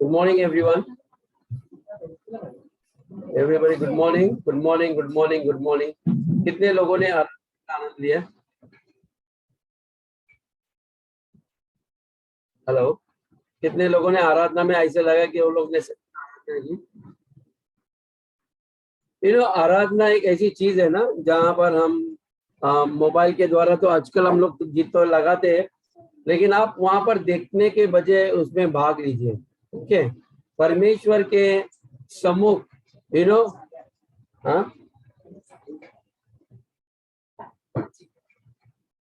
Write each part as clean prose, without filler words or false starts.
Good morning, everyone. Everybody, good morning. Good morning. Good morning. Good morning. कितने लोगों ने आनंद लिया? हेलो, कितने लोगों ने आराधना में ऐसे लगा कि वो लोग ने आराधना एक ऐसी चीज है ना जहाँ पर हम मोबाइल के द्वारा तो आजकल हम लोग गीत तो लगाते हैं, लेकिन आप वहां पर देखने के बजाय उसमें भाग लीजिए। ओके, परमेश्वर के सम्मुख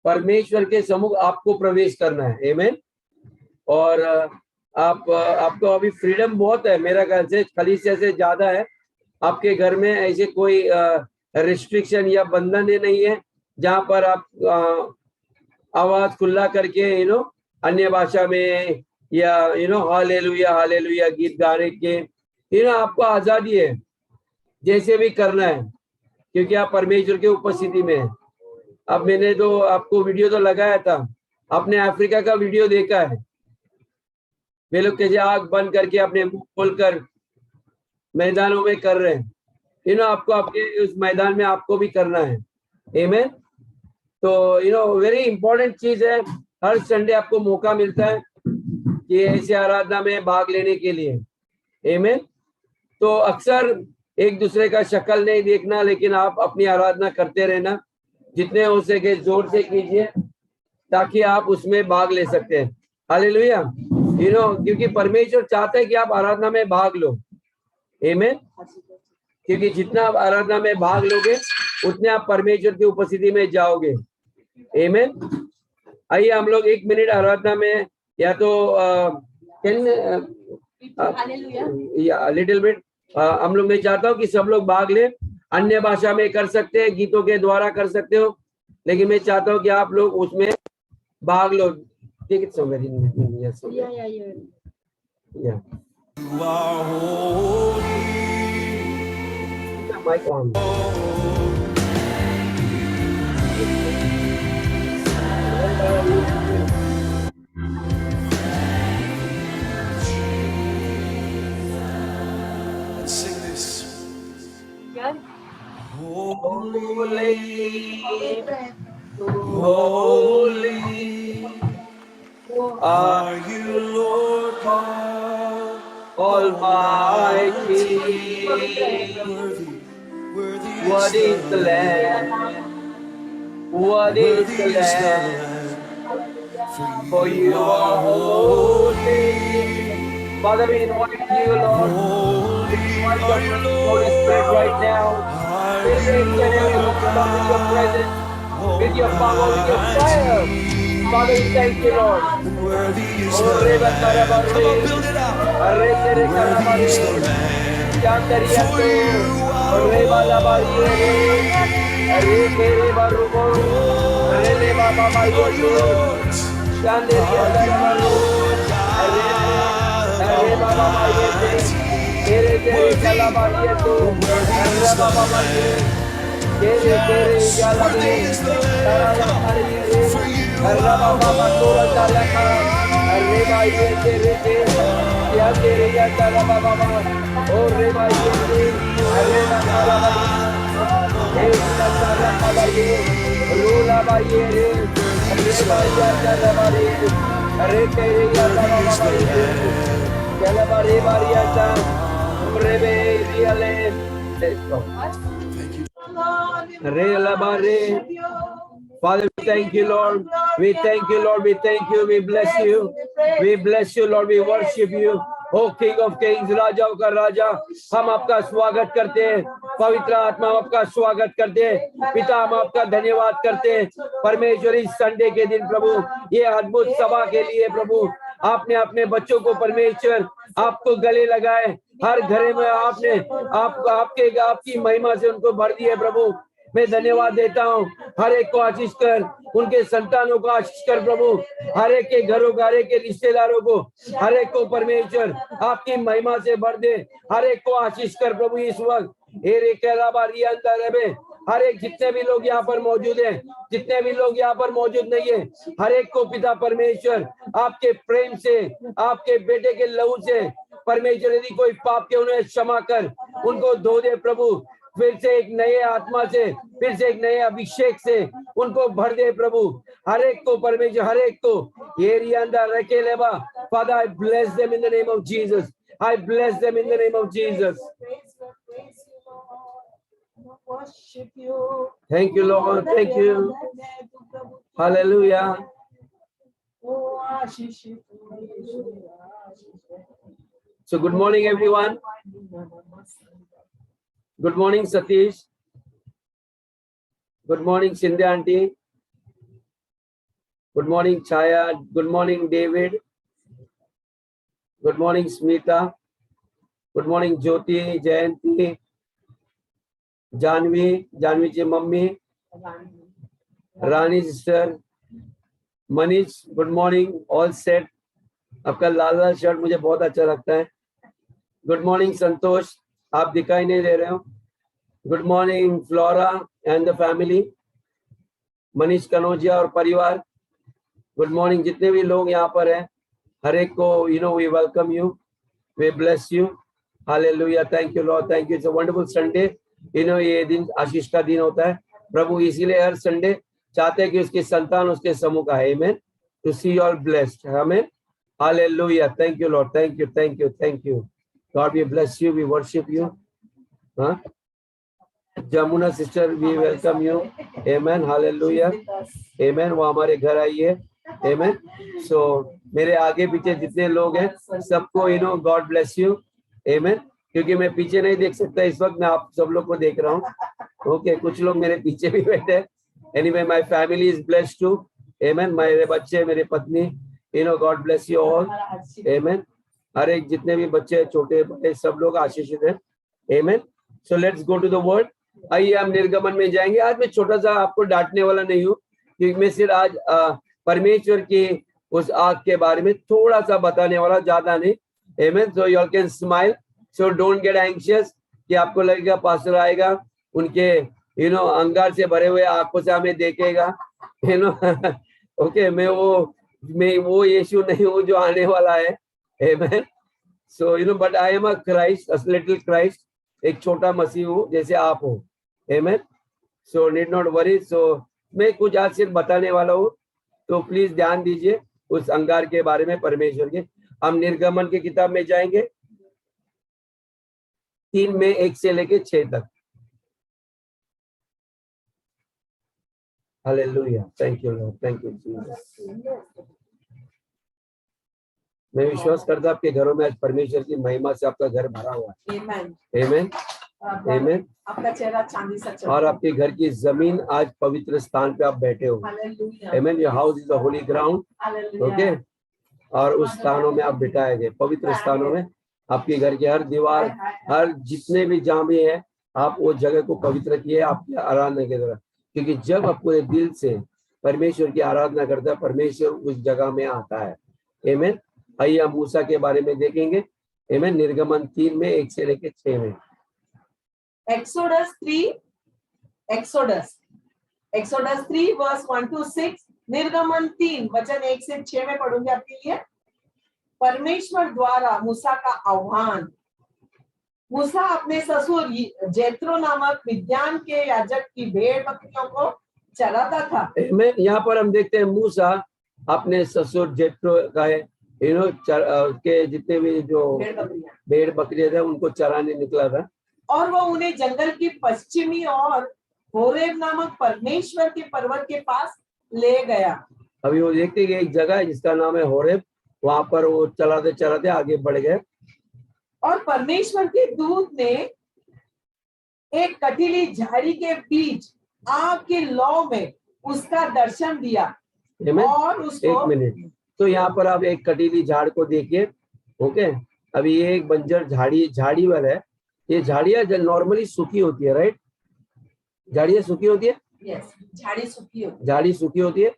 परमेश्वर के सम्मुख आपको प्रवेश करना है। आमीन। और आपको अभी फ्रीडम बहुत है, मेरा ख्याल से कलीसिया से ज्यादा है। आपके घर में ऐसे कोई रिस्ट्रिक्शन या बंधन नहीं है जहां पर आप आवाज खुला करके अन्य भाषा में या हालेलुया हालेलुया गीत गाने के आपको आजादी है जैसे भी करना है, क्योंकि आप परमेश्वर के उपस्थिति में है। अब मैंने तो आपको वीडियो तो लगाया था, आपने अफ्रीका का वीडियो देखा है, वे लोग कैसे आग बंद करके अपने मुंह खोलकर मैदानों में कर रहे हैं। आपको आपके उस मैदान में आपको भी करना है। आमीन। तो वेरी इंपॉर्टेंट चीज है, हर संडे आपको मौका मिलता है कि ऐसे आराधना में भाग लेने के लिए। आमीन। तो अक्सर एक दूसरे का शक्ल नहीं देखना, लेकिन आप अपनी आराधना करते रहना, जितने हो सके जोर से कीजिए ताकि आप उसमें भाग ले सकते हैं। हालेलुया। क्योंकि परमेश्वर चाहता है कि आप आराधना में भाग लो। आमीन। क्योंकि जितना आप आराधना में भाग लोगे उतने आप परमेश्वर की उपस्थिति में जाओगे। आमीन। आइए हम लोग 1 मिनट आराधना में या तो लिटिल बिट हम लोग, मैं चाहता हूँ कि सब लोग भाग ले। अन्य भाषा में कर सकते हैं, गीतों के द्वारा कर सकते हो, लेकिन मैं चाहता हूँ कि आप लोग उसमें भाग लो। ठीक है, समझ mic on. Holy, holy are you, Lord God Almighty. What is the Lamb? What is the Lamb? For you are holy. Father, we invite you, Lord. We invite your Holy Spirit right now. With your presence, with your power, with your fire. Father, we thank you, Lord. Worthy is the Lamb. Come on, build it out. Worthy is the Lamb. For you are holy. Are you Lord? Are you Lord God Almighty? Worthy, worthy is the Lamb. Yes, worthy is the Lamb. Come on. For you are Father, we thank you, Lord. We thank you, Lord. We thank you. We bless you. We bless you, Lord. We worship you. O King of Kings, राजाओं का राजा, हम आपका स्वागत करते हैं। पवित्र आत्मा, हम आपका स्वागत करते हैं। पिता, हम आपका धन्यवाद करते हैं। परमेश्वर, इस संडे के दिन प्रभु, ये अद्भुत सभा के लिए प्रभु, आपने अपने बच्चों को परमेश्वर आपको गले लगाए। हर घर में आपने आपकी महिमा से उनको भर दिया प्रभु। मैं धन्यवाद देता हूँ। हर एक को आशीष कर, उनके संतानों को आशीष कर प्रभु, हर एक के घरों को, हर एक के रिश्तेदारों को, हर एक को परमेश्वर आपकी महिमा से भर दे। हर एक को आशीष कर प्रभु इस वक्त। हर एक जितने भी लोग यहाँ पर मौजूद हैं, जितने भी लोग यहाँ पर मौजूद नहीं है, हर एक को पिता परमेश्वर आपके प्रेम से, आपके बेटे के लहू से परमेश्वर यदि कोई पाप के उन्हें क्षमा कर उनको धो दे प्रभु, फिर से एक नए आत्मा से, फिर से एक नए अभिषेक से उनको भर दे प्रभु, हर एक को परमेश्वर, हर एक को एरियांदा रखे लेबा। Father, I bless them in the name of Jesus. I bless them in the name of Jesus. Thank you, Lord. Thank you. Hallelujah. So good morning, everyone. Good morning, Satish. Good morning, Sindhya auntie. Good morning, Chaya. Good morning, David. Good morning, Smita. Good morning, Jyoti, Jayanti, Janvi ji mummy, Rani sister, Manish. Good morning, all set. आपका लाल लाल shirt मुझे बहुत अच्छा लगता है. Good morning संतोष, आप दिखाई नहीं दे रहे हो. Good morning Flora and the family, Manish Kanaujia और परिवार. गुड मॉर्निंग जितने भी लोग यहाँ पर हैं, हर एक को we welcome you, we bless you. Hallelujah. Thank you Lord, thank you. It's a wonderful Sunday. ये दिन आशीष का दिन होता है. प्रभु इसीलिए हर संडे चाहते हैं कि उसकी संतान उसके सम्मुख आए. Amen. To see you all blessed. Amen. Hallelujah. Thank you Lord, thank you, thank you, thank you. God we bless you, we worship you. हाँ, Jamuna sister, we welcome you. Amen. Hallelujah. Amen. वो हमारे घर आई है. Amen. सो मेरे आगे पीछे जितने लोग हैं सबको गॉड ब्लेस यू. आमेन. क्योंकि मैं पीछे नहीं देख सकता इस वक्त, मैं आप सब लोग को देख रहा हूँ. ओके, कुछ लोग मेरे पीछे भी बैठे हैं. Anyway, my family is blessed too. Amen. मेरे बच्चे, मेरे पत्नी, God bless you all. Amen. हर एक जितने भी बच्चे छोटे बड़े सब लोग आशीषित हैं. Amen. So let's go to the word. आइए हम निर्गमन में जाएंगे. आज मैं छोटा सा आपको डांटने वाला नहीं हूँ, क्योंकि मैं सिर्फ आज परमेश्वर की उस आग के बारे में थोड़ा सा बताने वाला, ज्यादा नहीं. Amen. So you all can smile. So don't get anxious कि आपको लगेगा पास्टर आएगा उनके अंगार से भरे हुए आंखों से हमें देखेगा. ओके, मैं वो यीशु नहीं हूँ जो आने वाला है. Amen. So but I am a Christ, a little Christ. एक छोटा मसीह हूँ जैसे आप हो. Amen. So need not worry. सो मैं कुछ आज सिर्फ बताने वाला हूँ, तो प्लीज ध्यान दीजिए उस अंगार के बारे में परमेश्वर के. हम निर्गमन की किताब में जाएंगे 3 में 1 से लेके 6 तक. Hallelujah. Thank you Lord, thank you Jesus. मैं विश्वास करता आपके घरों में आज परमेश्वर की महिमा से आपका घर भरा हुआ है. आमेन. आमेन. आपका चेहरा चांदी सा चमके. और आपके घर की जमीन आज पवित्र स्थान पे आप बैठे हो. Amen. Your house is a holy ground. Okay. और उस स्थानों में आप बिठाए गए, पवित्र स्थानों में. आपके घर की हर दीवार, हर जितने भी जहाँ भी है, आप वो जगह को पवित्र किए आपकी आराधना के द्वारा. क्योंकि जब आप पूरे दिल से परमेश्वर की आराधना करता है, परमेश्वर उस जगह में आता है. आमेन. आइए हम मूसा के बारे में देखेंगे. आमेन. निर्गमन 3 में 1 से लेके 6 में. Exodus 3 verse 1 to 6. निर्गमन 3 वचन 1 से 6 में पढ़ूंगी आपके लिए. परमेश्वर द्वारा मूसा का आह्वान. मूसा अपने ससुर जेत्रो नामक मिद्यान के याजक की भेड़ बकरियों को चराता था. यहाँ पर हम देखते हैं मूसा अपने ससुर जेत्रो का के जितने भी जो भेड़ बकरियां थे उनको चराने निकला था. और वो उन्हें जंगल की पश्चिमी और होरेब नामक परमेश्वर के पर्वत के पास ले गया. अभी वो देखते कि एक जगह है जिसका नाम है होरेब, वहां पर वो चलाते चलाते आगे बढ़ गए. और परमेश्वर के दूत ने एक कटीली झाड़ी के बीच आग के लौ में उसका दर्शन दिया. और उसको 1 मिनट. तो यहाँ पर आप एक कटीली झाड़ को देखिए. ओके, अभी ये एक बंजर झाड़ी वाला है. ये झाड़ियां नॉर्मली सूखी होती है, राइट? झाड़ियां सूखी होती है. यस, झाड़ी सूखी होती है.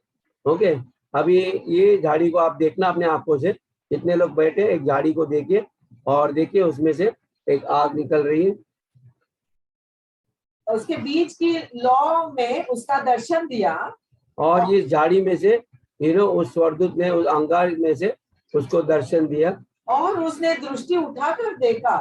ओके, अभी ये झाड़ी को आप देखना अपने आंखों से. जितने लोग बैठे एक झाड़ी को देखिए और देखिए उसमें से एक आग निकल रही है. उसके बीच की लौ में उसका दर्शन दिया, और इस झाड़ी में से उस स्वर्गदूत ने उस अंगार में से उसको दर्शन दिया। और उसने दृष्टि उठाकर देखा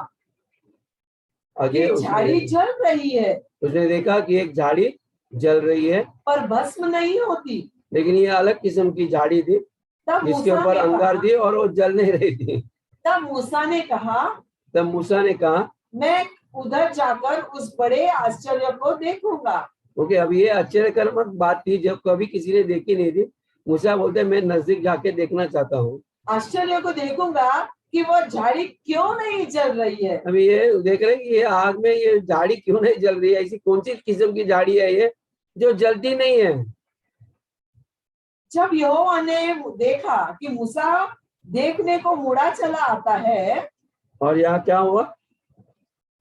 आगे कि झाड़ी जल रही है, उसने देखा कि एक झाड़ी जल रही है, पर भस्म नहीं होती। लेकिन ये अलग किस्म की झाड़ी थी तब जिसके मूसा ऊपर ने अंगार कहा, थी और वो जल नहीं रही थी। तब मूसा ने कहा, तब मूसा ने कहा, मैं उधर जाकर उस बड़े आश्चर्य को देखूंगा। ओके, अब ये आश्चर्यकर बात थी जब कभी किसी ने देखी नहीं थी। मूसा बोलते मैं नजदीक जाके देखना चाहता हूँ, आश्चर्य को देखूंगा कि वो झाड़ी क्यों नहीं जल रही है। अभी ये देख रहे हैं कि ये आग में ये झाड़ी क्यों नहीं जल रही है, ऐसी कौन सी किस्म की झाड़ी है ये जो जलती नहीं है। जब यहोवा ने देखा कि मूसा देखने को मुड़ा चला आता है, और यहाँ क्या हुआ,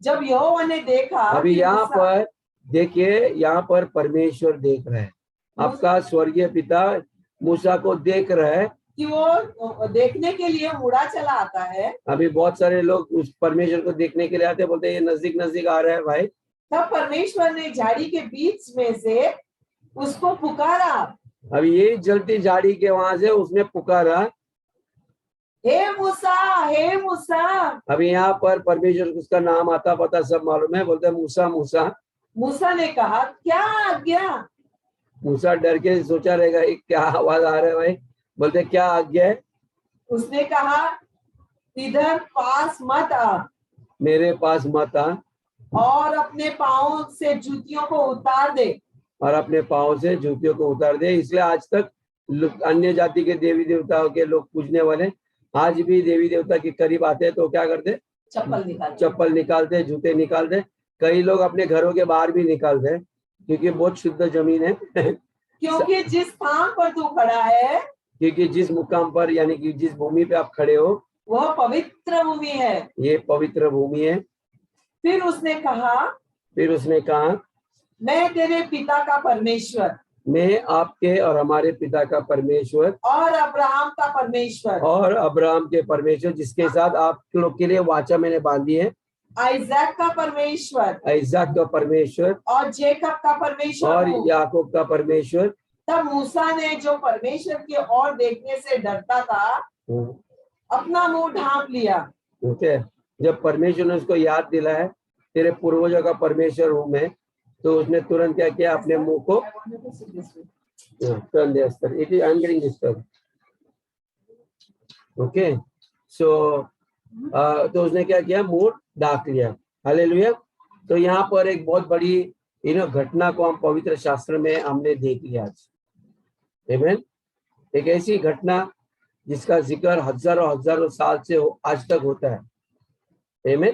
जब यहोवा ने देखा अभी कि यहाँ मूसा, पर देखिए, यहाँ पर परमेश्वर देख रहा है, आपका स्वर्गीय पिता मूसा को देख रहा है कि वो देखने के लिए मुड़ा चला आता है। अभी बहुत सारे लोग उस परमेश्वर को देखने के लिए आते हैं, बोलते हैं ये नजदीक नजदीक आ रहा है भाई। तब परमेश्वर ने झाड़ी के बीच में से उसको पुकारा, अभी यही जलती झाड़ी के वहां से उसने पुकारा, हे मूसा, हे मूसा। अभी यहाँ पर परमेश्वर उसका नाम आता पता सब मालूम है, बोलते हैं मूसा मूसा। मूसा ने कहा, क्या आज्ञा। मूसा डर के सोचा रहेगा ये क्या आवाज आ रहा है भाई, बोलते क्या आज्ञा है। उसने कहा, इधर पास मत आ, मेरे पास मत आ, और अपने पाँव से जूतियों को उतार दे। और अपने पाँव से जूतियों को उतार दे। इसलिए आज तक अन्य जाति के देवी देवताओं के लोग पूजने वाले आज भी देवी देवता के करीब आते हैं तो क्या करते, चप्पल निकालते, जूते निकालते, कई लोग अपने घरों के बाहर भी निकालते हैं क्योंकि बहुत शुद्ध जमीन है। क्योंकि जिस स्थान पर तू खड़ा है, क्योंकि जिस मुकाम पर यानी कि जिस भूमि पे आप खड़े हो वह पवित्र भूमि है। ये पवित्र भूमि है। फिर उसने कहा, मैं तेरे पिता का परमेश्वर, मैं आपके और हमारे पिता का परमेश्वर, और अब्राहम का परमेश्वर, और अब्राहम के परमेश्वर, जिसके साथ आप लोग के लिए वाचा मैंने बांधी है, आइजैक का परमेश्वर, आइजैक का परमेश्वर, और जेकब का परमेश्वर और हूँ। याकूब का परमेश्वर। तब मूसा ने, जो परमेश्वर की ओर देखने से डरता था, अपना मुंह ढांप लिया। ओके, जब परमेश्वर ने उसको याद दिलाया तेरे पूर्वजों का परमेश्वर हूँ मैं, तो उसने तुरंत क्या किया, अपने मुंह को टर्न दिया। It is I am getting this turn. Okay, so तो उसने क्या किया, मुंह ढाक लिया। हालेलुया। तो यहाँ पर एक बहुत बड़ी घटना को हम पवित्र शास्त्र में हमने देख लिया आज। आमीन। एक ऐसी घटना जिसका जिक्र हजारों हजारों साल से आज तक होता है। आमीन।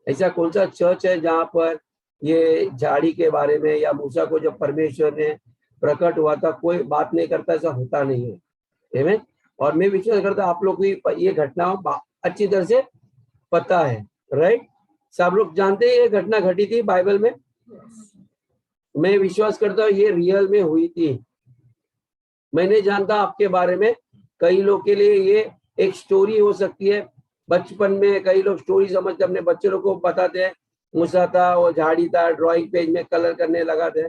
ऐसा कौन सा चर्च है जहाँ पर ये झाड़ी के बारे में या मूसा को जब परमेश्वर ने प्रकट हुआ था कोई बात नहीं करता, ऐसा होता नहीं है। आमीन। और मैं विश्वास करता आप लोग को ये घटना अच्छी तरह से पता है, राइट। सब लोग जानते हैं ये घटना घटी थी बाइबल में। मैं विश्वास करता हूँ ये रियल में हुई थी। मैं नहीं जानता आपके बारे में, कई लोग के लिए ये एक स्टोरी हो सकती है। बचपन में कई लोग स्टोरी समझते अपने बच्चों को बताते हैं, मूसा था, वो झाड़ी था, ड्राइंग पेज में कलर करने लगा थे,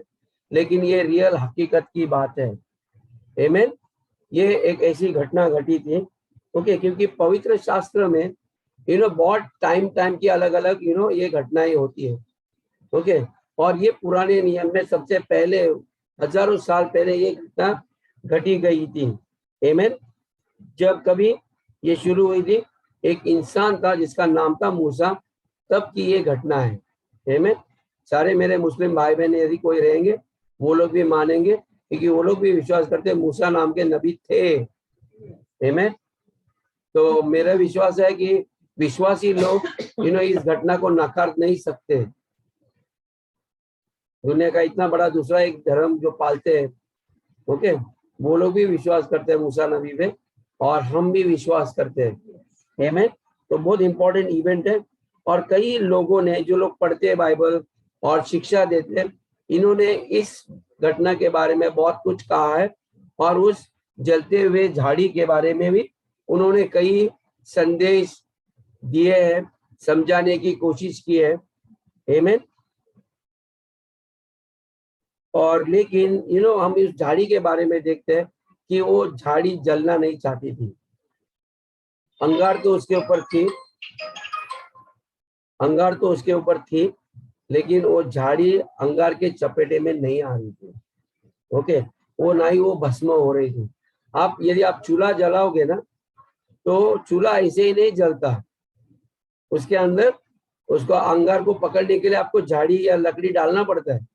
लेकिन ये रियल हकीकत की बात है। आमीन। ये एक ऐसी घटना घटी थी। ओके, क्योंकि पवित्र शास्त्र में बहुत टाइम की अलग अलग ये घटनाएं होती है। ओके, और ये पुराने नियम में सबसे पहले हजारों साल पहले ये घटना घटी गई थी। आमीन। जब कभी ये शुरू हुई थी, एक इंसान था जिसका नाम था मूसा, तब की ये घटना है। आमीन। सारे मेरे मुस्लिम भाई बहन यदि कोई रहेंगे वो लोग भी मानेंगे क्योंकि वो लोग भी विश्वास करते मूसा नाम के नबी थे। आमीन। तो मेरा विश्वास है कि विश्वासी लोग इस घटना को नकार नहीं सकते। दुनिया का इतना बड़ा दूसरा एक धर्म जो पालते हैं, ओके, वो लोग भी विश्वास करते हैं मूसा नबी पे, और हम भी विश्वास करते हैं। आमीन। तो बहुत इंपॉर्टेंट इवेंट है। और कई लोगों ने, जो लोग पढ़ते हैं बाइबल और शिक्षा देते हैं, इन्होंने इस घटना के बारे में बहुत कुछ कहा है, और उस जलते हुए झाड़ी के बारे में भी उन्होंने कई संदेश दिए हैं, समझाने की कोशिश की है। आमीन। और लेकिन हम इस झाड़ी के बारे में देखते हैं कि वो झाड़ी जलना नहीं चाहती थी। अंगार तो उसके ऊपर थी, अंगार तो उसके ऊपर थी, लेकिन वो झाड़ी अंगार के चपेटे में नहीं आ रही थी। ओके, वो ना ही वो भस्म हो रही थी। आप यदि आप चूल्हा जलाओगे ना, तो चूल्हा ऐसे ही नहीं जलता, उसके अंदर उसको अंगार को पकड़ने के लिए आपको झाड़ी या लकड़ी डालना पड़ता है,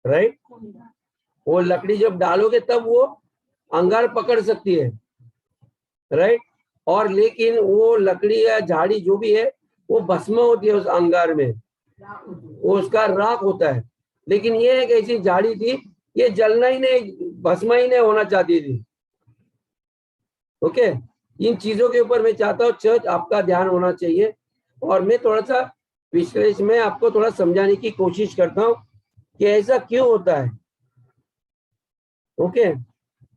राइट। वो लकड़ी जब डालोगे तब वो अंगार पकड़ सकती है, राइट। और लेकिन वो लकड़ी या झाड़ी जो भी है वो भस्म होती है उस अंगार में, वो उसका राख होता है। लेकिन ये एक ऐसी झाड़ी थी, ये जलना ही नहीं, भस्म ही नहीं होना चाहती थी। ओके, इन चीजों के ऊपर मैं चाहता हूँ चर्च आपका ध्यान होना चाहिए, और मैं थोड़ा सा विश्लेषण में आपको थोड़ा समझाने की कोशिश करता हूँ कि ऐसा क्यों होता है। ओके,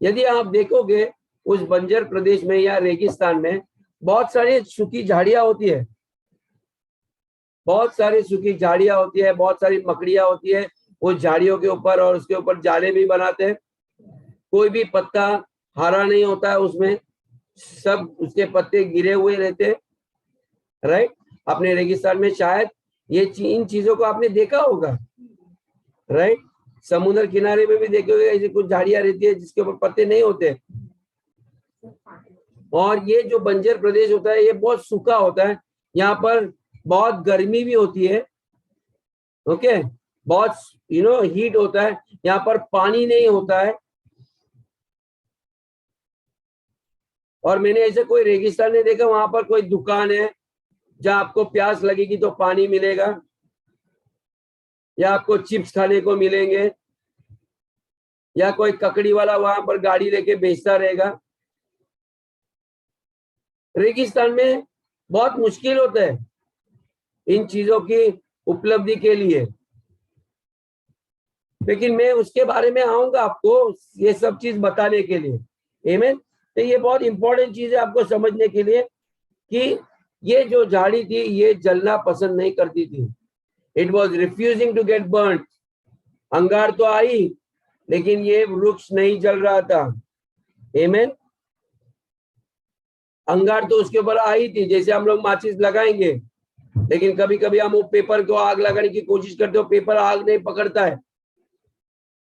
यदि आप देखोगे उस बंजर प्रदेश में या रेगिस्तान में बहुत सारी सूखी झाड़ियां होती है, बहुत सारी सूखी झाड़ियां होती है, बहुत सारी मकड़ियां होती है उस झाड़ियों के ऊपर, और उसके ऊपर जाले भी बनाते हैं। कोई भी पत्ता हरा नहीं होता है उसमें, सब उसके पत्ते गिरे हुए रहते हैं, राइट। अपने रेगिस्तान में शायद ये इन चीजों को आपने देखा होगा, राइट। समुद्र किनारे में भी देखोगे ऐसी कुछ झाड़ियां रहती है जिसके ऊपर पत्ते नहीं होते। और ये जो बंजर प्रदेश होता है ये बहुत सूखा होता है, यहाँ पर बहुत गर्मी भी होती है। ओके, बहुत हीट होता है, यहाँ पर पानी नहीं होता है। और मैंने ऐसे कोई रेगिस्तान नहीं देखा वहां पर कोई दुकान है जहां आपको प्यास लगेगी तो पानी मिलेगा, या आपको चिप्स खाने को मिलेंगे, या कोई ककड़ी वाला वहां पर गाड़ी लेके बेचता रहेगा। रेगिस्तान में बहुत मुश्किल होता है इन चीजों की उपलब्धि के लिए, लेकिन मैं उसके बारे में आऊंगा आपको ये सब चीज बताने के लिए। आमीन। तो ये बहुत इंपॉर्टेंट चीज है आपको समझने के लिए कि ये जो झाड़ी थी ये जलना पसंद नहीं करती थी। It was refusing to get burn. अंगार तो आई, लेकिन ये वृक्ष नहीं जल रहा था। आमीन। अंगार तो उसके ऊपर आई थी, जैसे हम लोग माचिस लगाएंगे, लेकिन कभी कभी हम वो पेपर को आग लगाने की कोशिश करते हो, पेपर आग नहीं पकड़ता है।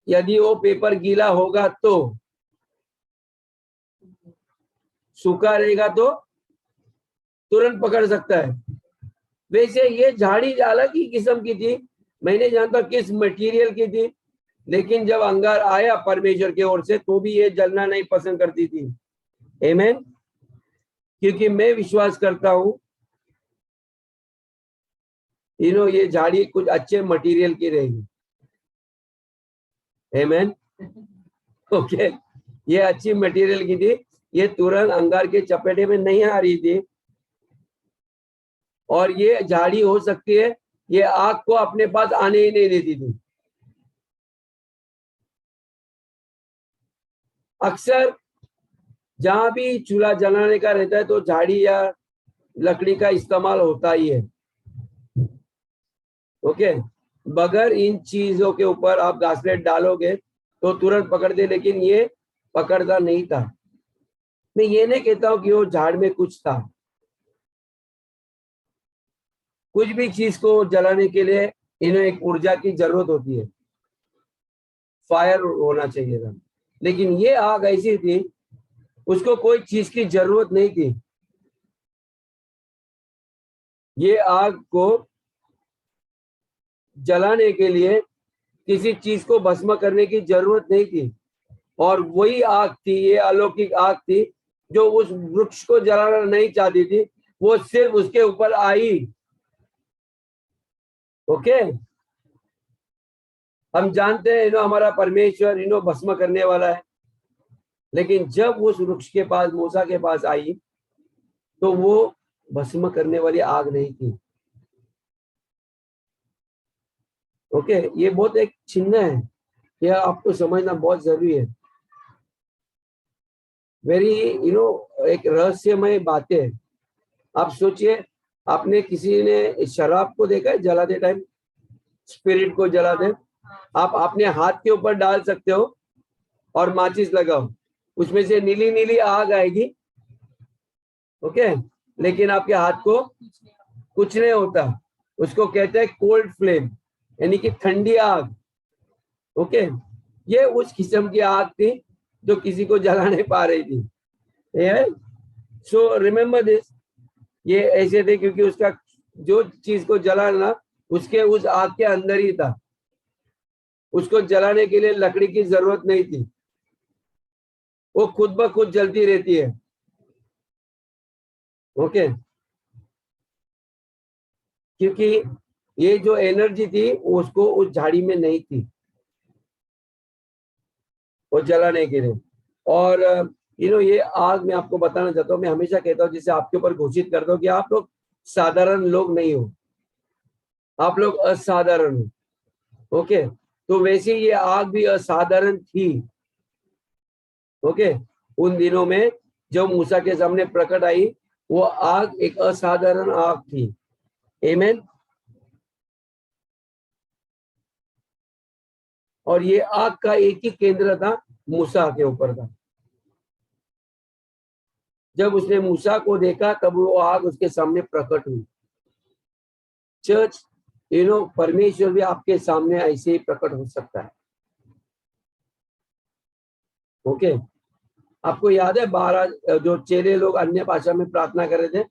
यदि वो पेपर गीला होगा तो, सूखा रहेगा तो तुरंत पकड़ सकता है। वैसे ये झाड़ी अलग ही किस्म की थी, मैं नहीं जानता किस मटेरियल की थी, लेकिन जब अंगार आया परमेश्वर की ओर से तो भी ये जलना नहीं पसंद करती थी। आमीन। क्योंकि मैं विश्वास करता हूं ये झाड़ी कुछ अच्छे मटेरियल की रहेगी। आमीन। ओके, ये अच्छी मटेरियल की थी, ये तुरंत अंगार के चपेटे में नहीं आ रही थी। और ये झाड़ी हो सकती है ये आग को अपने पास आने ही नहीं देती थी। अक्सर जहां भी चूल्हा जलाने का रहता है तो झाड़ी या लकड़ी का इस्तेमाल होता ही है। ओके, बगैर इन चीजों के ऊपर आप घासलेट डालोगे तो तुरंत पकड़ दे, लेकिन ये पकड़ता नहीं था। मैं ये नहीं कहता हूं कि वो झाड़ में कुछ था। कुछ भी चीज को जलाने के लिए इन्हें एक ऊर्जा की जरूरत होती है, फायर होना चाहिए था। लेकिन ये आग ऐसी थी, उसको कोई चीज की जरूरत नहीं थी। ये आग को जलाने के लिए किसी चीज को भस्म करने की जरूरत नहीं थी। और वही आग थी, ये अलौकिक आग थी जो उस वृक्ष को जलाना नहीं चाहती थी, वो सिर्फ उसके ऊपर आई। ओके, हम जानते हैं हमारा परमेश्वर भस्म करने वाला है, लेकिन जब उस वृक्ष के पास मूसा के पास आई तो वो भस्म करने वाली आग नहीं थी। ओके, ये बहुत एक चिन्ह है, यह आपको समझना बहुत जरूरी है। वेरी एक रहस्यमय बात है। आप सोचिए, आपने किसी ने शराब को देखा है जलाते टाइम, स्पिरिट को जलाते, आप अपने हाथ के ऊपर डाल सकते हो और माचिस लगाओ, उसमें से नीली नीली आग आएगी। ओके, लेकिन आपके हाथ को कुछ नहीं होता। उसको कहते हैं कोल्ड फ्लेम, यानी कि ठंडी आग। ओके, ये उस किस्म की आग थी जो किसी को जला नहीं पा रही थी। सो रिमेम्बर दिस, ये ऐसे थे क्योंकि उसका जो चीज को जलाना उसके उस आग के अंदर ही था। उसको जलाने के लिए लकड़ी की जरूरत नहीं थी, वो खुद ब खुद जलती रहती है। ओके, क्योंकि ये जो एनर्जी थी उसको उस झाड़ी में नहीं थी वो जलाने के लिए। और ये आग मैं आपको बताना चाहता हूँ, मैं हमेशा कहता हूँ, जिसे आपके ऊपर घोषित करता हूँ कि आप लोग साधारण लोग नहीं हो, आप लोग असाधारण हो। ओके, तो वैसे ये आग भी असाधारण थी। ओके, उन दिनों में जब मूसा के सामने प्रकट आई, वो आग एक असाधारण आग थी। आमीन। और ये आग का एक ही केंद्र था, मूसा के ऊपर था। जब उसने मूसा को देखा तब वो आग उसके सामने प्रकट हुई। चर्च, परमेश्वर भी आपके सामने ऐसे ही प्रकट हो सकता है। ओके, आपको याद है 12 जो चेले लोग अन्य भाषा में प्रार्थना कर रहे थे,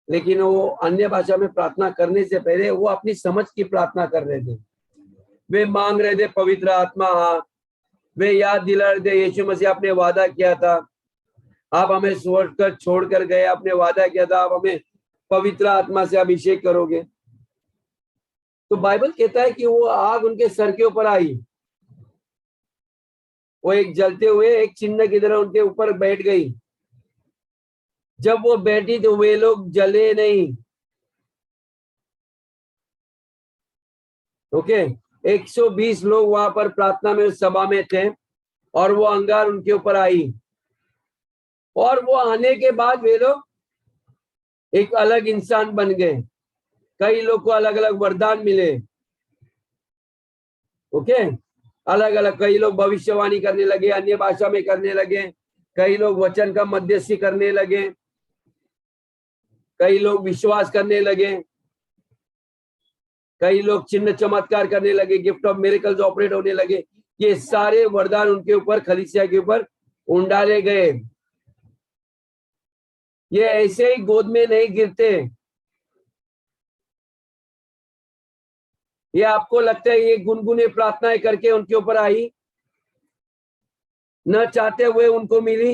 लेकिन वो अन्य भाषा में प्रार्थना करने से पहले वो अपनी समझ की प्रार्थना कर रहे थे। वे मांग रहे थे पवित्र आत्मा। हाँ, वे याद दिला रहे थे, यीशु मसीह आपने वादा किया था, आप हमें छोड़कर गए, आपने वादा किया था आप हमें पवित्र आत्मा से अभिषेक करोगे। तो बाइबल कहता है कि वो आग उनके सर के ऊपर आई, वो एक जलते हुए एक चिन्ह की तरह उनके ऊपर बैठ गई। जब वो बैठी तो वे लोग जले नहीं। ओके, 120 लोग वहां पर प्रार्थना में उस सभा में थे और वो अंगार उनके ऊपर आई। और वो आने के बाद वे लोग एक अलग इंसान बन गए। कई लोग को अलग अलग वरदान मिले। ओके, अलग अलग, कई लोग भविष्यवाणी करने लगे, अन्य भाषा में करने लगे, कई लोग वचन का मध्यस्थी करने लगे, कई लोग विश्वास करने लगे, कई लोग चिन्ह चमत्कार करने लगे, गिफ्ट ऑफ मिरेकल्स ऑपरेट होने लगे। ये सारे वरदान उनके ऊपर, खलीसिया के ऊपर उंडाले गए। ये ऐसे ही गोद में नहीं गिरते। ये आपको लगता है ये गुनगुने प्रार्थनाएं करके उनके ऊपर आई, न चाहते हुए उनको मिली।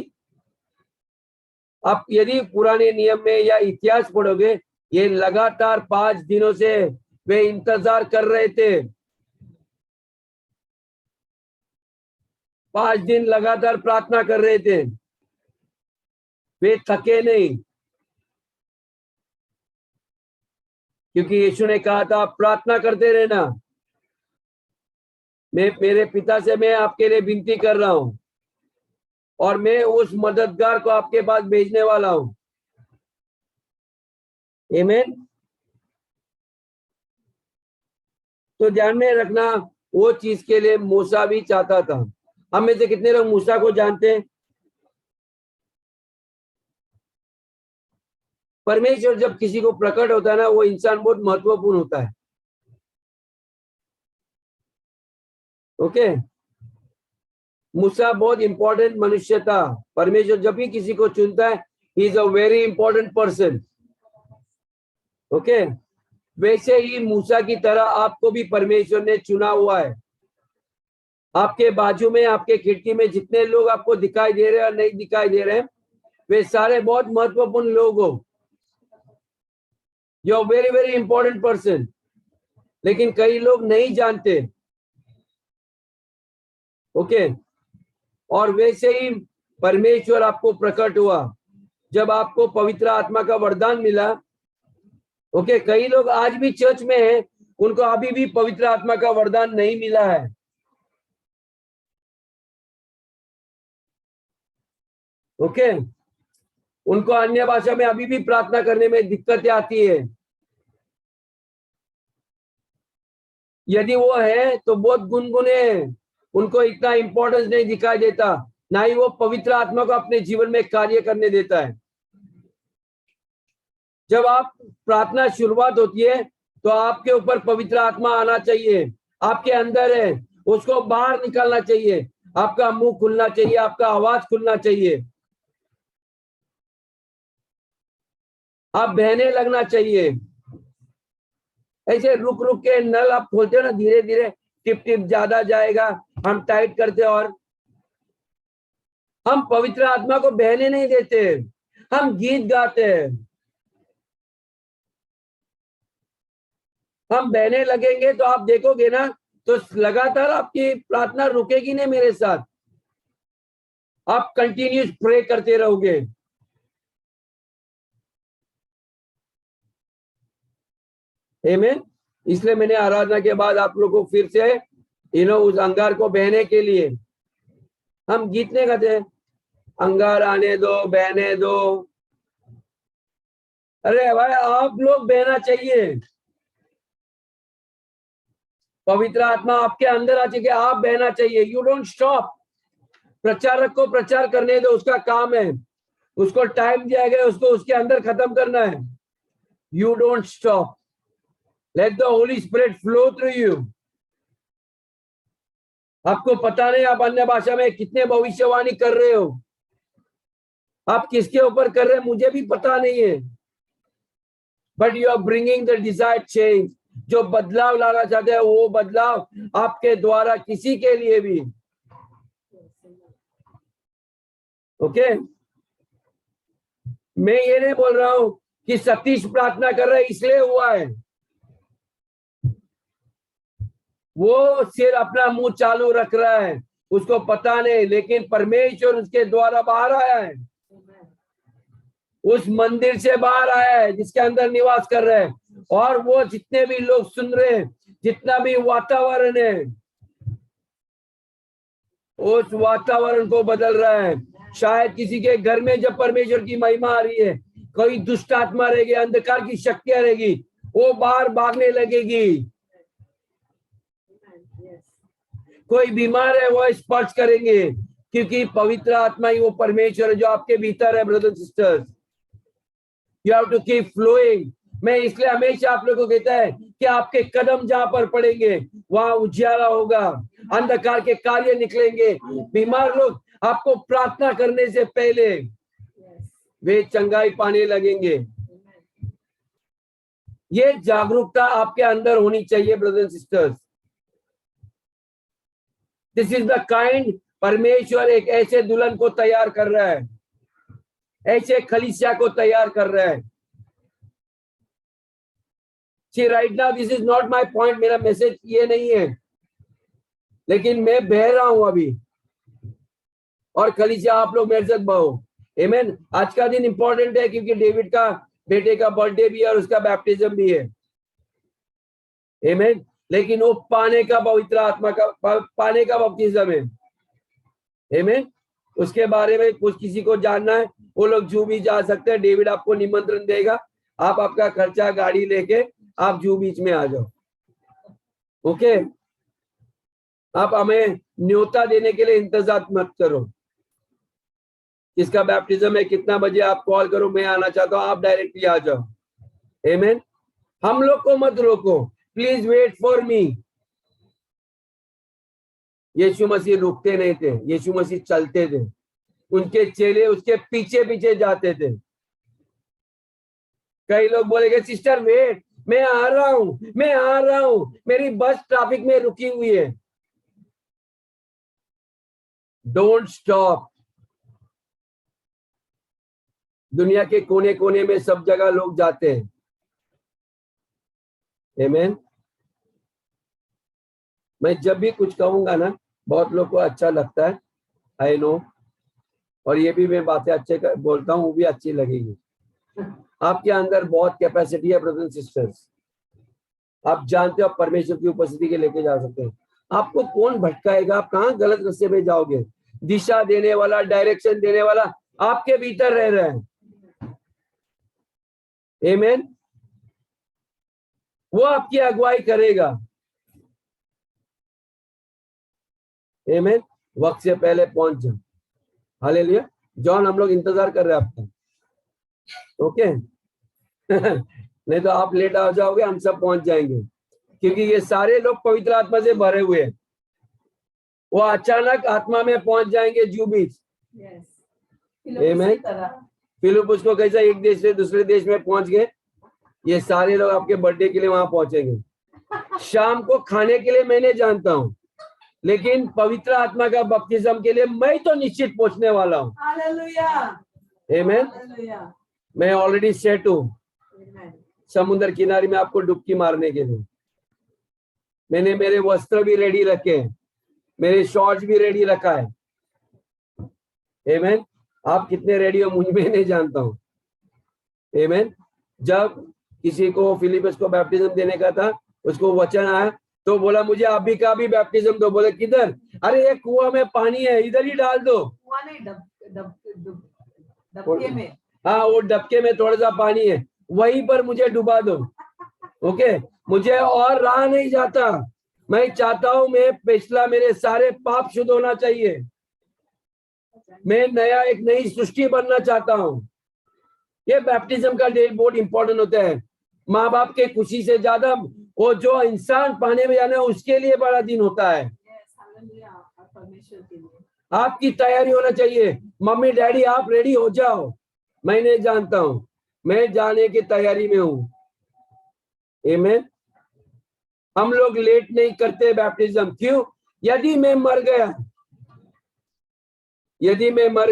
आप यदि पुराने नियम में या इतिहास पढ़ोगे, ये लगातार 5 दिनों से वे इंतजार कर रहे थे। 5 दिन लगातार प्रार्थना कर रहे थे, वे थके नहीं, क्योंकि यीशु ने कहा था प्रार्थना करते रहना। मैं मेरे पिता से मैं आपके लिए विनती कर रहा हूं और मैं उस मददगार को आपके पास भेजने वाला हूं। आमीन। तो ध्यान में रखना, वो चीज के लिए मूसा भी चाहता था। हम में से कितने लोग मूसा को जानते हैं? परमेश्वर जब किसी को प्रकट होता है ना, वो इंसान बहुत महत्वपूर्ण होता है। ओके, मूसा बहुत इंपॉर्टेंट मनुष्य था। परमेश्वर जब भी किसी को चुनता है, he is a very important person. Okay, वैसे ही मूसा की तरह आपको भी परमेश्वर ने चुना हुआ है। आपके बाजू में, आपके खिड़की में जितने लोग आपको दिखाई दे रहे हैं और नहीं दिखाई दे रहे हैं, वे सारे बहुत महत्वपूर्ण लोग हो। You are very very important person, लेकिन कई लोग नहीं जानते। ओके, और वैसे ही परमेश्वर आपको प्रकट हुआ जब आपको पवित्र आत्मा का वरदान मिला। ओके, कई लोग आज भी चर्च में हैं, उनको अभी भी पवित्र आत्मा का वरदान नहीं मिला है। ओके, उनको अन्य भाषा में अभी भी प्रार्थना करने में दिक्कतें आती है। यदि वो है तो बहुत गुनगुने, उनको इतना इंपॉर्टेंस नहीं दिखाई देता, ना ही वो पवित्र आत्मा को अपने जीवन में कार्य करने देता है। जब आप प्रार्थना शुरुआत होती है तो आपके ऊपर पवित्र आत्मा आना चाहिए, आपके अंदर है, उसको बाहर निकालना चाहिए, आपका मुंह खुलना चाहिए, आपका आवाज खुलना चाहिए, आप बहने लगना चाहिए। ऐसे रुक रुक के नल आप खोलते हो ना, धीरे धीरे टिप टिप ज्यादा जाएगा, हम टाइट करते और हम पवित्र आत्मा को बहने नहीं देते, हम गीत गाते हैं। हम बहने लगेंगे तो आप देखोगे ना, तो लगातार आपकी प्रार्थना रुकेगी नहीं मेरे साथ, आप कंटिन्यूस प्रे करते रहोगे। आमीन। इसलिए मैंने आराधना के बाद आप लोगों को फिर से उस अंगार को बहने के लिए हम गीत नहीं गाते, अंगार आने दो, बहने दो। अरे भाई, आप लोग बहना चाहिए, पवित्र आत्मा आपके अंदर आ चुके, आप बहना चाहिए। You don't stop. प्रचारक को प्रचार करने दो, उसका काम है, उसको टाइम दिया गया, उसको उसके अंदर खत्म करना है। You don't stop, let the Holi spirit flow through you. आपको पता नहीं आप अन्य भाषा में कितने भविष्यवाणी कर रहे हो, आप किसके ऊपर कर रहे हैं मुझे भी पता नहीं है, but you are bringing the desired change. जो बदलाव लाना चाहते हैं वो बदलाव आपके द्वारा किसी के लिए भी। ओके, मैं ये नहीं बोल रहा हूं कि सतीश प्रार्थना कर रहा है इसलिए हुआ है, वो सिर्फ अपना मुंह चालू रख रहा है, उसको पता नहीं, लेकिन परमेश्वर उसके द्वारा बाहर आया है, उस मंदिर से बाहर आया है जिसके अंदर निवास कर रहे हैं। और वो जितने भी लोग सुन रहे हैं, जितना भी वातावरण है, उस वातावरण को बदल रहा है। शायद किसी के घर में जब परमेश्वर की महिमा आ रही है, कोई दुष्ट आत्मा रहेगी, अंधकार की शक्तियां रहेगी, वो बाहर भागने लगेगी। कोई बीमार है वो स्पर्श करेंगे, क्योंकि पवित्र आत्मा ही वो परमेश्वर है जो आपके भीतर है। Brothers sisters, you have to keep flowing. मैं इसलिए हमेशा आप लोगों को कहता है कि आपके कदम जहां पर पड़ेंगे वहां उजियारा होगा, अंधकार के कार्य निकलेंगे। बीमार लोग आपको प्रार्थना करने से पहले वे चंगाई पाने लगेंगे। ये जागरूकता आपके अंदर होनी चाहिए brothers sisters. This is the kind, परमेश्वर एक ऐसे दुल्हन को तैयार कर रहा है, ऐसे खलीसिया को तैयार कर रहा है। See, right now this is not my point, मेरा मैसेज ये नहीं है, लेकिन मैं बह रहा हूं अभी, और खलीसिया आप लोग मेरे साथ बहो। आमीन। आज का दिन इंपॉर्टेंट है क्योंकि डेविड का बेटे का बर्थडे भी है और उसका बैप्टिज्म भी है। आमीन। लेकिन वो पाने का पवित्र आत्मा का पाने का बपतिस्म है। आमीन। उसके बारे में कुछ किसी को जानना है, वो लोग जू भी जा सकते हैं। डेविड आपको निमंत्रण देगा, आप आपका खर्चा गाड़ी लेके आप जू बीच में आ जाओ। ओके, आप हमें न्योता देने के लिए इंतजार मत करो। किसका बैप्टिज्म है, कितना बजे, आप कॉल करो, मैं आना चाहता हूँ, आप डायरेक्टली आ जाओ। आमीन। हम लोग को मत रोको, प्लीज वेट फॉर मी। यीशु मसीह रुकते नहीं थे, यीशु मसीह चलते थे, उनके चेले उसके पीछे पीछे जाते थे। कई लोग बोलेंगे सिस्टर वेट, मैं आ रहा हूं, मैं आ रहा हूं, मेरी बस ट्रैफिक में रुकी हुई है। Don't stop. दुनिया के कोने कोने में सब जगह लोग जाते हैं। आमीन। मैं जब भी कुछ कहूंगा ना, बहुत लोग को अच्छा लगता है, आई नो, और ये भी मैं बातें अच्छे बोलता हूँ, वो भी अच्छी लगेगी। आपके अंदर बहुत कैपेसिटी है ब्रदर्स सिस्टर्स, आप जानते हो आप परमेश्वर की उपस्थिति के लेके जा सकते हैं। आपको कौन भटकाएगा, आप कहाँ गलत रास्ते पे जाओगे? दिशा देने वाला, डायरेक्शन देने वाला आपके भीतर रह रहा है। आमीन। वो आपकी अगुवाई करेगा। आमीन। वक्त से पहले पहुंच जाओ। हालेलुया। जॉन, हम लोग इंतजार कर रहे हैं आपका। ओके नहीं तो आप लेट आ जाओगे, हम सब पहुंच जाएंगे, क्योंकि ये सारे लोग पवित्र आत्मा से भरे हुए हैं। वो अचानक आत्मा में पहुंच जाएंगे जू बीच। आमीन। फिलिप्पुस को कैसा एक देश से दूसरे देश में पहुंच गए, ये सारे लोग आपके बर्थडे के लिए वहां पहुंचेंगे। शाम को खाने के लिए मैं नहीं जानता हूँ, लेकिन पवित्र आत्मा का बपतिस्म के लिए मैं तो निश्चित पहुंचने वाला हूँ। आमीन। मैं ऑलरेडी सेट हूँ समुद्र किनारे में आपको डुबकी मारने के लिए। मैंने मेरे वस्त्र भी रेडी रखे हैं, मेरे शॉर्ट्स भी रेडी रखा है। आमीन। आप कितने रेडी हो मुझे मैं नहीं जानता हूँ। आमीन। जब किसी को फिलिप्पस को बैप्टिज्म देने का था, उसको वचन आया तो बोला मुझे अभी का भी बैप्टिज्म दो। बोले किधर? अरे एक कुआं में पानी है, इधर ही डाल दो। डबके में। हाँ, वो डबके में थोड़ा सा पानी है, वहीं पर मुझे डुबा दो। ओके, मुझे और रहा नहीं जाता। मैं चाहता हूं मैं पिछला मेरे सारे पाप शुद्ध होना चाहिए। मैं नया एक नई सृष्टि बनना चाहता हूं। ये बैप्टिज्म का डे बहुत इंपॉर्टेंट होता है। माँ बाप के खुशी से ज्यादा वो जो इंसान पानी में जाना है उसके लिए बड़ा दिन होता है। आपकी तैयारी होना चाहिए। मम्मी डैडी आप रेडी हो जाओ। मैं नहीं जानता हूं, मैं जाने की तैयारी में हूं। आमीन। हम लोग लेट नहीं करते बैप्टिज्म। क्यों? यदि मैं मर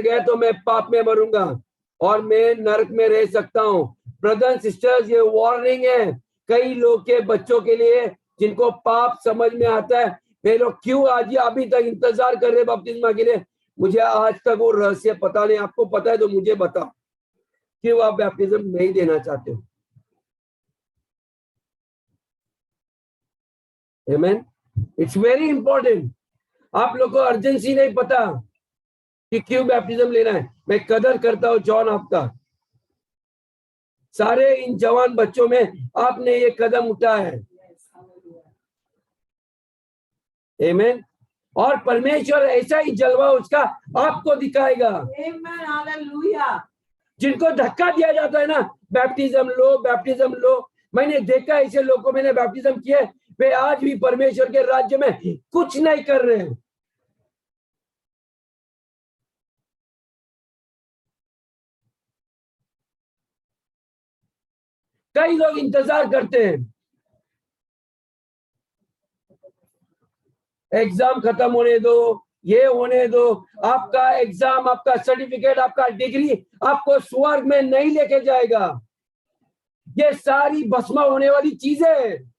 गया तो मैं पाप में मरूंगा और मैं नरक में रह सकता हूं। ब्रदर सिस्टर्स, ये वार्निंग है कई लोग के बच्चों के लिए जिनको पाप समझ में आता है। वे लोग क्यों आज अभी तक इंतजार कर रहे बपतिस्मा के लिए? मुझे आज तक वो रहस्य पता नहीं। आपको पता है तो मुझे बताओ, क्यों आप बैप्टिज्म नहीं देना चाहते हो? आमीन। It's very important. आप लोग को अर्जेंसी नहीं पता कि क्यों बैप्टिज्म लेना है। मैं कदर करता हूं जॉन आपका। सारे इन जवान बच्चों में आपने ये कदम उठाया है। आमीन। और परमेश्वर ऐसा ही जलवा उसका आपको दिखाएगा। आमेन, हालेलुया। जिनको धक्का दिया जाता है ना, बैप्टिज्म लो बैप्टिज्म लो। मैंने देखा ऐसे लोगों को, मैंने बैप्टिज्म किए, वे आज भी परमेश्वर के राज्य में कुछ नहीं कर रहे हैं। कई लोग इंतजार करते हैं एग्जाम खत्म होने दो, ये होने दो। आपका एग्जाम, आपका सर्टिफिकेट, आपका डिग्री आपको स्वर्ग में नहीं लेके जाएगा। ये सारी भस्म होने वाली चीजें हैं।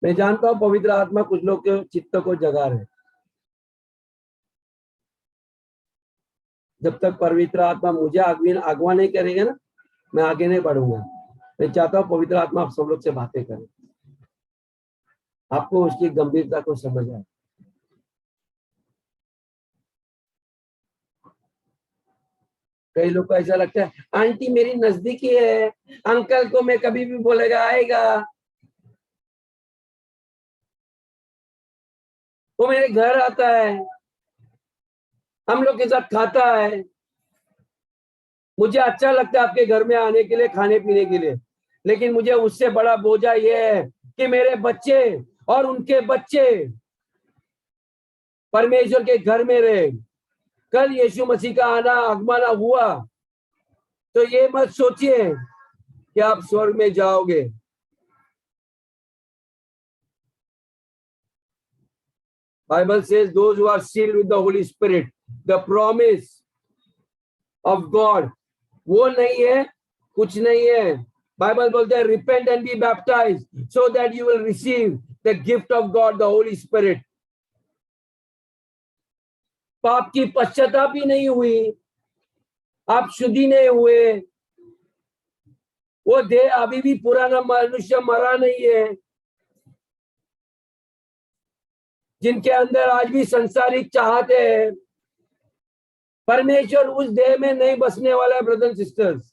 मैं जानता हूं पवित्र आत्मा कुछ लोग के चित्त को जगा रहे। जब तक पवित्र आत्मा मुझे अगवा नहीं करेगा ना, मैं आगे नहीं बढ़ूंगा। मैं चाहता हूँ पवित्र आत्मा आप सब लोग से बातें करें, आपको उसकी गंभीरता को समझ आए। कई लोग को ऐसा लगता है आंटी मेरी नजदीकी है, अंकल को मैं कभी भी बोलेगा आएगा, वो मेरे घर आता है, हम लोग के साथ खाता है। मुझे अच्छा लगता है आपके घर में आने के लिए, खाने पीने के लिए, लेकिन मुझे उससे बड़ा बोझा ये है कि मेरे बच्चे और उनके बच्चे परमेश्वर के घर में रहे। कल यीशु मसीह का आगमन हुआ तो ये मत सोचिए कि आप स्वर्ग में जाओगे। Bible says those who are sealed with the Holy Spirit, the promise of God, वो नहीं है, कुछ नहीं है। बाइबल बोलते हैं repent and be baptized so that you will receive the gift of God, the Holy Spirit. पाप की पश्चाताप ही नहीं हुई, आप शुद्धि नहीं हुए, वो देह अभी भी पुराना मनुष्य मरा नहीं है। जिनके अंदर आज भी संसारिक चाहते हैं, परमेश्वर उस देह में नहीं बसने वाला है ब्रदर सिस्टर्स।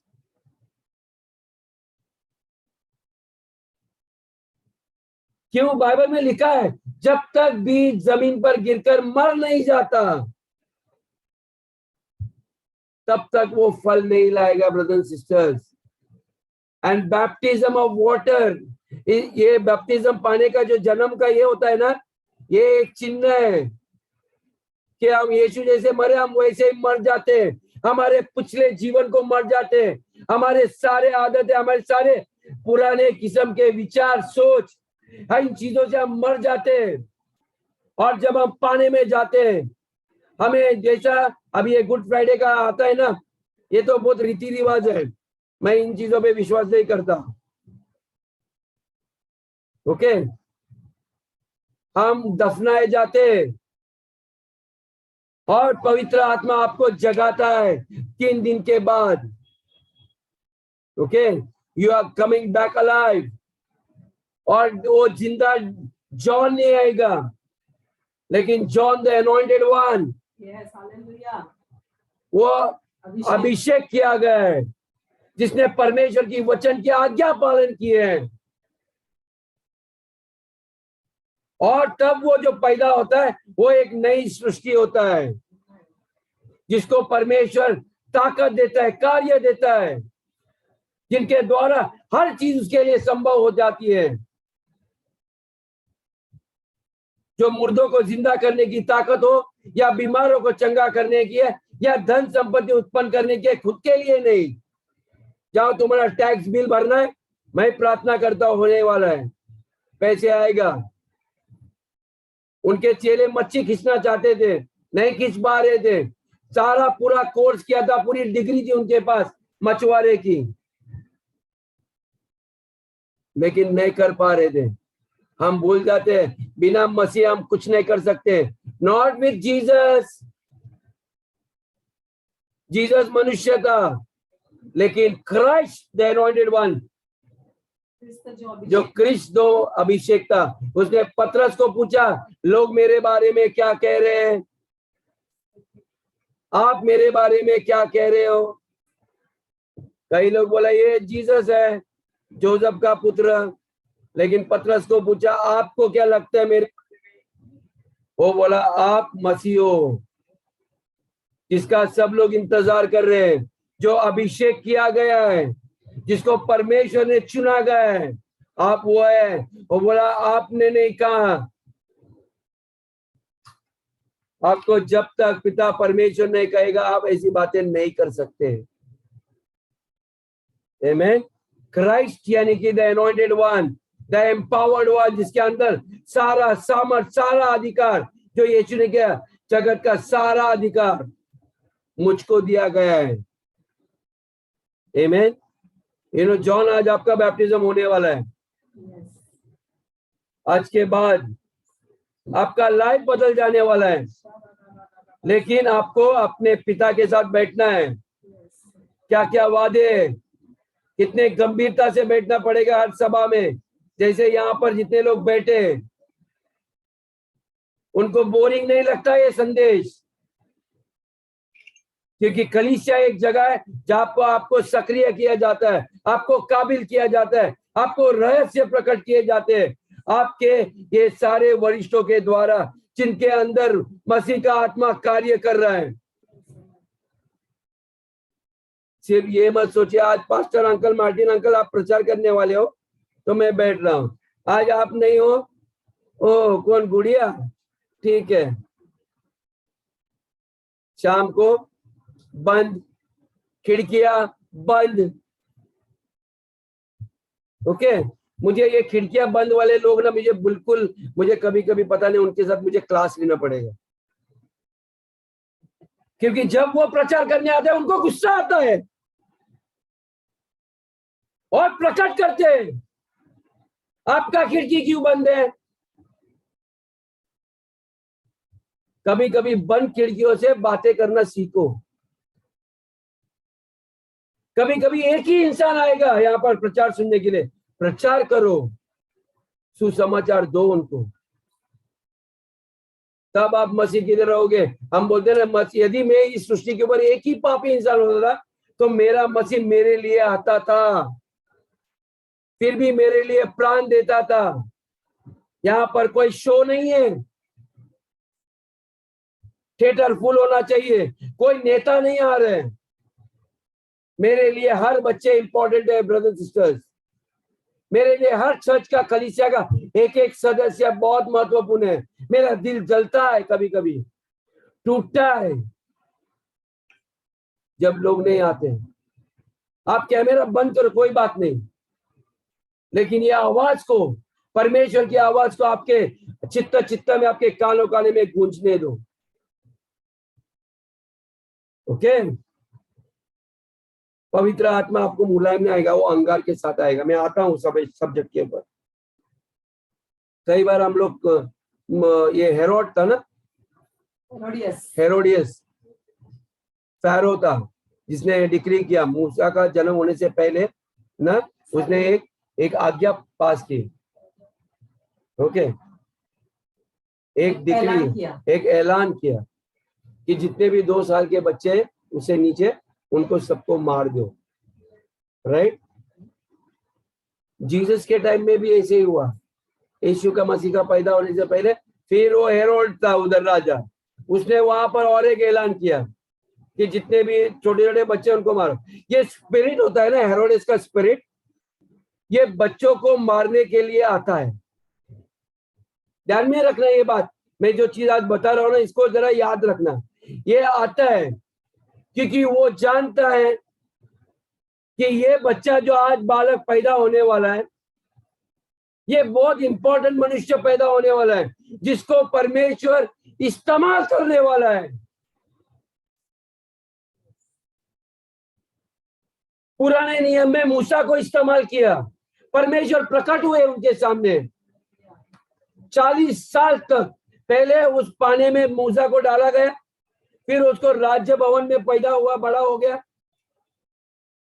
क्यों? बाइबल में लिखा है जब तक बीज जमीन पर गिरकर मर नहीं जाता तब तक वो फल नहीं लाएगा brother sisters. And baptism of water, ये बैप्टिज्म पाने का जो जन्म का ये होता है ना, ये एक चिन्ह है कि हम यीशु जैसे मरे हम वैसे ही मर जाते हैं, हमारे पिछले जीवन को मर जाते हैं, हमारे सारे आदतें, हमारे सारे पुराने किस्म के विचार सोच, इन चीजों से हम मर जाते हैं। और जब हम पाने में जाते हैं, हमें जैसा अभी ये गुड फ्राइडे का आता है ना, ये तो बहुत रीति रिवाज है, मैं इन चीजों पे विश्वास नहीं करता। ओके, हम दफनाए जाते हैं और पवित्र आत्मा आपको जगाता है 3 दिन के बाद। Okay, you are coming back alive. और वो जिंदा जॉन नहीं आएगा, लेकिन जॉन द अनॉइंटेड वन, वो अभिषेक किया गया है, जिसने परमेश्वर की वचन की आज्ञा पालन किए हैं। और तब वो जो पैदा होता है वो एक नई सृष्टि होता है, जिसको परमेश्वर ताकत देता है, कार्य देता है, जिनके द्वारा हर चीज उसके लिए संभव हो जाती है। जो मुर्दों को जिंदा करने की ताकत हो, या बीमारों को चंगा करने की है, या धन संपत्ति उत्पन्न करने की है, खुद के लिए नहीं। जाओ तुम्हारा टैक्स बिल भरना है, मैं प्रार्थना करता हूं होने वाला है, पैसे आएगा। उनके चेले मच्छी खींचना चाहते थे, नहीं खींच पा रहे थे, सारा पूरा कोर्स किया था, पूरी डिग्री थी उनके पास मछुआरे की, लेकिन नहीं कर पा रहे थे। हम भूल जाते हैं बिना मसीह हम कुछ नहीं कर सकते। नॉट विथ जीसस, जीसस मनुष्य था, लेकिन क्राइस्ट द अनॉइंटेड वन, जो क्रिस्ट दो अभिषेक था, उसने पतरस को पूछा, लोग मेरे बारे में क्या कह रहे हैं? आप मेरे बारे में क्या कह रहे हो? कई लोग बोला ये जीसस है, जोसेफ का पुत्र, लेकिन पतरस को पूछा आपको क्या लगता है मेरे? वो बोला आप मसीह हो, जिसका सब लोग इंतजार कर रहे हैं, जो अभिषेक किया गया है, जिसको परमेश्वर ने चुना गया है, आप वो है। वो बोला आपने नहीं कहा, आपको जब तक पिता परमेश्वर नहीं कहेगा आप ऐसी बातें नहीं कर सकते। आमेन। क्राइस्ट यानी कि the anointed one, the empowered one, जिसके अंदर सारा सामर्थ, सारा अधिकार जो यीशु ने किया, जगत का सारा अधिकार मुझको दिया गया है। आमेन। यू नो जॉन, आज आपका बैप्टिज्म होने वाला है। आज के बाद आपका लाइफ बदल जाने वाला है, लेकिन आपको अपने पिता के साथ बैठना है। क्या क्या वादे, कितने गंभीरता से बैठना पड़ेगा हर सभा में। जैसे यहाँ पर जितने लोग बैठे, उनको बोरिंग नहीं लगता ये संदेश, क्योंकि कलीसिया एक जगह है जहाँ पर आपको सक्रिय किया जाता है, आपको काबिल किया जाता है, आपको रहस्य प्रकट किए जाते हैं आपके ये सारे वरिष्ठों के द्वारा, जिनके अंदर मसीह का आत्मा कार्य कर रहा है। सिर्फ ये मत सोचिए आज पास्टर अंकल, मार्टिन अंकल आप प्रचार करने वाले हो तो मैं बैठ रहा हूं, आज आप नहीं हो। ओ कौन? गुड़िया, ठीक है। शाम को बंद, खिड़कियां बंद। ओके, मुझे ये खिड़कियां बंद वाले लोग ना, मुझे बिल्कुल, मुझे कभी कभी पता नहीं, उनके साथ मुझे क्लास लेना पड़ेगा, क्योंकि जब वो प्रचार करने आते हैं उनको गुस्सा आता है और प्रकट करते हैं आपका खिड़की क्यों बंद है? कभी कभी बंद खिड़कियों से बातें करना सीखो। कभी कभी एक ही इंसान आएगा यहाँ पर प्रचार सुनने के लिए, प्रचार करो, सुसमाचार दो उनको। तब आप मसीह की तरह रहोगे। हम बोलते हैं ना, यदि मैं इस सृष्टि के ऊपर एक ही पापी इंसान होता था तो मेरा मसीह मेरे लिए आता था, फिर भी मेरे लिए प्राण देता था। यहाँ पर कोई शो नहीं है, थिएटर फुल होना चाहिए, कोई नेता नहीं आ रहे। मेरे लिए हर बच्चे इंपॉर्टेंट है ब्रदर सिस्टर्स। मेरे लिए हर चर्च का, कलीसिया का एक एक सदस्य बहुत महत्वपूर्ण है। मेरा दिल जलता है, कभी कभी टूटता है जब लोग नहीं आते। आप कैमरा बंद करो, कोई बात नहीं, लेकिन ये आवाज को, परमेश्वर की आवाज को आपके चित्त में, आपके कानों काने में गूंजने दो। ओके, पवित्र आत्मा आपको मुलायम नहीं आएगा, वो अंगार के साथ आएगा। मैं आता हूँ सब सब्जेक्ट के ऊपर। कई बार हम लोग, ये हेरोड था ना, हेरोडियस फैरो था, जिसने डिक्री किया मूसा का जन्म होने से पहले ना, उसने एक आज्ञा पास की। ओके, एक डिक्री, एक ऐलान किया कि जितने भी 2 साल के बच्चे उससे नीचे, उनको सबको मार दो। राइट, जीसस के टाइम में भी ऐसे ही हुआ। यीशु का मसीह का पैदा होने से पहले, फिर वो हेरोड था उधर राजा, उसने वहां पर और एक ऐलान किया कि जितने भी छोटे छोटे बच्चे उनको मारो। ये स्पिरिट होता है ना, हेरोडेस का स्पिरिट, ये बच्चों को मारने के लिए आता है। ध्यान में रखना ये बात, मैं जो चीज आज बता रहा हूँ ना, इसको जरा याद रखना। ये आता है क्योंकि वो जानता है कि ये बच्चा जो आज बालक पैदा होने वाला है, ये बहुत इंपॉर्टेंट मनुष्य पैदा होने वाला है, जिसको परमेश्वर इस्तेमाल करने वाला है। पुराने नियम में मूसा को इस्तेमाल किया, परमेश्वर प्रकट हुए उनके सामने। 40 साल तक पहले उस पानी में मूसा को डाला गया, फिर उसको राज्य भवन में पैदा हुआ, बड़ा हो गया,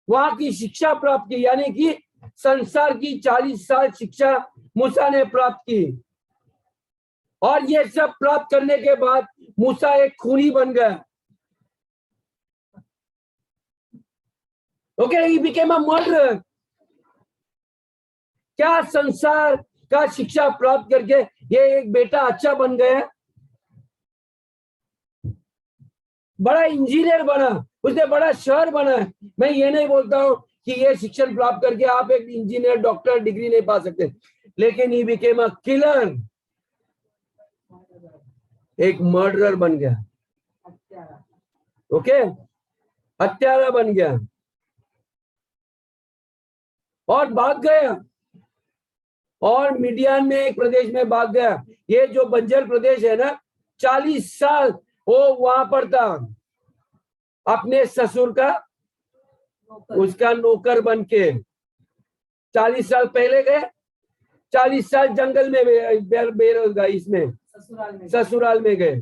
वहां की शिक्षा प्राप्त की, यानी कि संसार की 40 साल शिक्षा मूसा ने प्राप्त की। और ये सब प्राप्त करने के बाद मूसा एक खूनी बन गया। Okay, he became a murderer। क्या संसार का शिक्षा प्राप्त करके ये एक बेटा अच्छा बन गया, बड़ा इंजीनियर बना, उसने बड़ा शहर बना। मैं ये नहीं बोलता हूं कि ये शिक्षण प्राप्त करके आप एक इंजीनियर, डॉक्टर डिग्री नहीं पा सकते, लेकिन he became a killer, एक मर्डरर बन गया। ओके, हत्यारा बन गया और भाग गया, और मिडियान में एक प्रदेश में भाग गया। ये जो बंजर प्रदेश है ना, 40 साल वो वहां पर था, अपने ससुर का, उसका नौकर बन के। 40 साल पहले गए, 40 साल जंगल में बेरोजगारी, इसमें ससुराल में गए।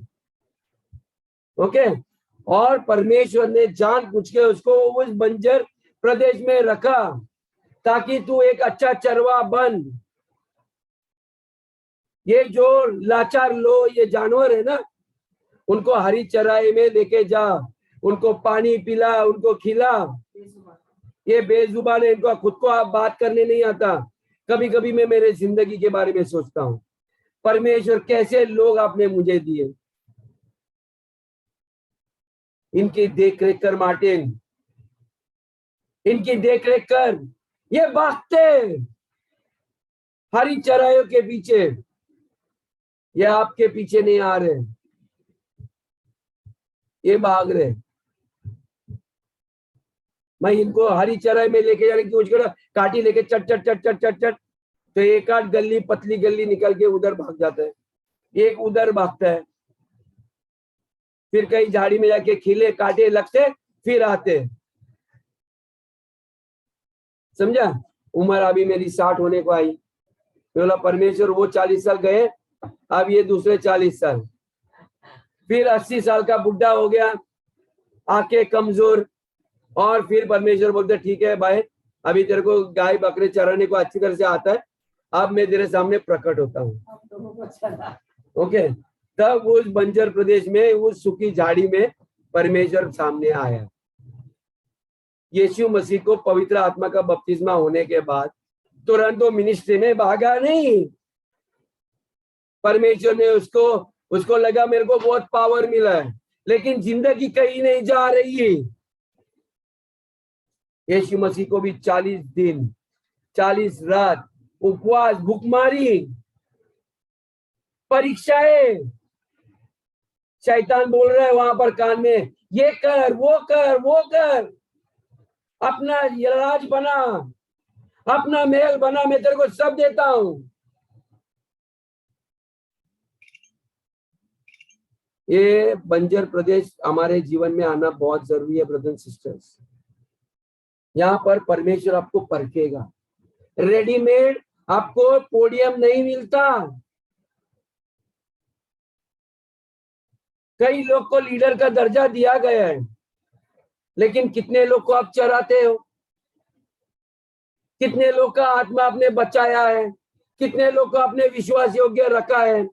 ओके, और परमेश्वर ने जानबूझ के उसको उस बंजर प्रदेश में रखा ताकि तू एक अच्छा चरवा बन। ये जो लाचार ये जानवर है ना, उनको हरी चराई में लेके जा, उनको पानी पिला, उनको खिला। ये बेजुबान है, इनको खुद को आप बात करने नहीं आता। कभी कभी मैं मेरे जिंदगी के बारे में सोचता हूँ, परमेश्वर कैसे लोग आपने मुझे दिए, इनकी देखरेख कर मार्टिन, इनकी देखरेख कर। ये भागते हरी चराइयों के पीछे, ये आपके पीछे नहीं आ रहे, ये भाग रहे। मैं इनको हरी चराई में लेके जाने की कोशिश कर रहा, काटी लेके चट चट चट चट चट चट, तो एक आध गली, पतली गली निकल के उधर भाग जाता है, एक उधर भागता है, फिर कहीं झाड़ी में जाके खिले काटे लगते, फिर आते। समझा? उम्र अभी मेरी 60 होने को आई, बोला परमेश्वर वो 40 साल गए, अब ये दूसरे 40 साल, फिर 80 साल का बुढ़ा हो गया, आंखें कमजोर, और फिर परमेश्वर बोलते ठीक है भाई, अभी तेरे को गाय बकरे चराने को अच्छी तरह से आता है, अब मैं तेरे सामने प्रकट होता हूँ। ओके, तब उस बंजर प्रदेश में, उस सूखी झाड़ी में परमेश्वर सामने आया। यीशु मसीह को पवित्र आत्मा का बपतिस्मा होने के बाद तुरंत वो मिनिस्ट्री में भागा नहीं। परमेश्वर ने उसको लगा मेरे को बहुत पावर मिला है, लेकिन जिंदगी कहीं नहीं जा रही है। यीशु मसीह को भी 40 दिन 40 रात उपवास, भूखमारी, परीक्षाएं, शैतान बोल रहा है वहां पर कान में, ये कर, वो कर, वो कर, अपना राज बना, अपना महल बना, मैं तेरे को सब देता हूं। ये बंजर प्रदेश हमारे जीवन में आना बहुत जरूरी है ब्रदर एंड सिस्टर्स। यहाँ पर परमेश्वर आपको परखेगा। रेडीमेड आपको पोडियम नहीं मिलता। कई लोग को लीडर का दर्जा दिया गया है, लेकिन कितने लोग को आप चराते हो? कितने लोग का आत्मा आपने बचाया है? कितने लोग को आपने विश्वास योग्य रखा है?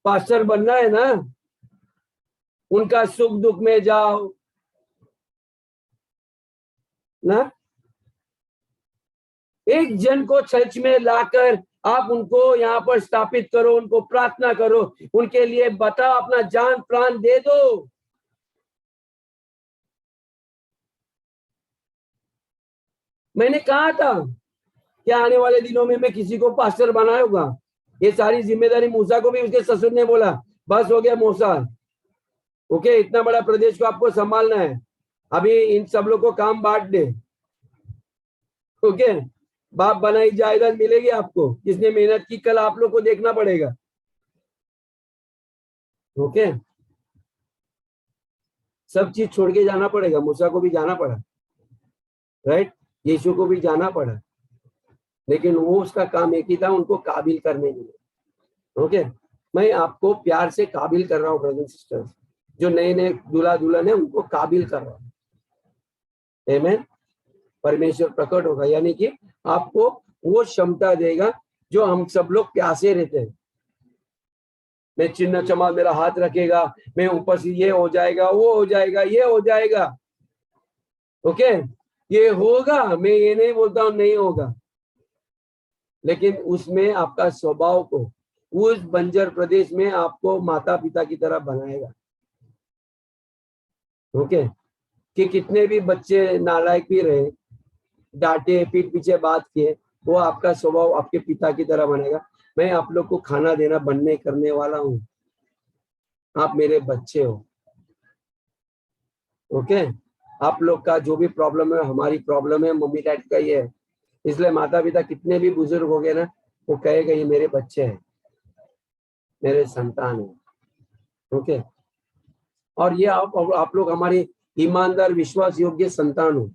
पास्टर बनना है ना, उनका सुख दुख में जाओ ना। एक जन को चर्च में लाकर आप उनको यहाँ पर स्थापित करो, उनको प्रार्थना करो, उनके लिए बताओ, अपना जान प्राण दे दो। मैंने कहा था कि आने वाले दिनों में मैं किसी को पास्टर बनाऊंगा। ये सारी जिम्मेदारी मूसा को भी उसके ससुर ने बोला, बस हो गया मूसा, ओके, इतना बड़ा प्रदेश को आपको संभालना है, अभी इन सब लोग को काम बांट दे, ओके। बाप बनाई जायदाद मिलेगी आपको, किसने मेहनत की कल आप लोग को देखना पड़ेगा, ओके। सब चीज छोड़ के जाना पड़ेगा। मूसा को भी जाना पड़ा, राइट, यीशु को भी जाना पड़ा, लेकिन वो उसका काम एक ही था, उनको काबिल करने के लिए, ओके। मैं आपको प्यार से काबिल कर रहा हूँ ब्रदर सिस्टर्स, जो नए नए दूल्हा दुल्हन है उनको काबिल कर रहा हूँ। आमीन। परमेश्वर प्रकट होगा, यानी कि आपको वो क्षमता देगा जो हम सब लोग प्यासे रहते हैं। मैं चिन्ह चमाक, मेरा हाथ रखेगा, मैं ऊपर से ये हो जाएगा, वो हो जाएगा, ये हो जाएगा, ओके, ये होगा। मैं ये नहीं बोलता हूं नहीं होगा, लेकिन उसमें आपका स्वभाव को, उस बंजर प्रदेश में आपको माता पिता की तरह बनाएगा, ओके। कि कितने भी बच्चे नालायक भी रहे, डांटे, पीठ पीछे बात किए, वो आपका स्वभाव आपके पिता की तरह बनेगा। मैं आप लोग को खाना देना बनने करने वाला हूँ, आप मेरे बच्चे हो, ओके। आप लोग का जो भी प्रॉब्लम है, हमारी प्रॉब्लम है, मम्मी डैडी का ये है। इसलिए माता पिता कितने भी बुजुर्ग हो गए ना, वो कहेगा ये मेरे बच्चे हैं, मेरे संतान है, ओके। और ये आप लोग हमारी ईमानदार विश्वास योग्य संतान हो,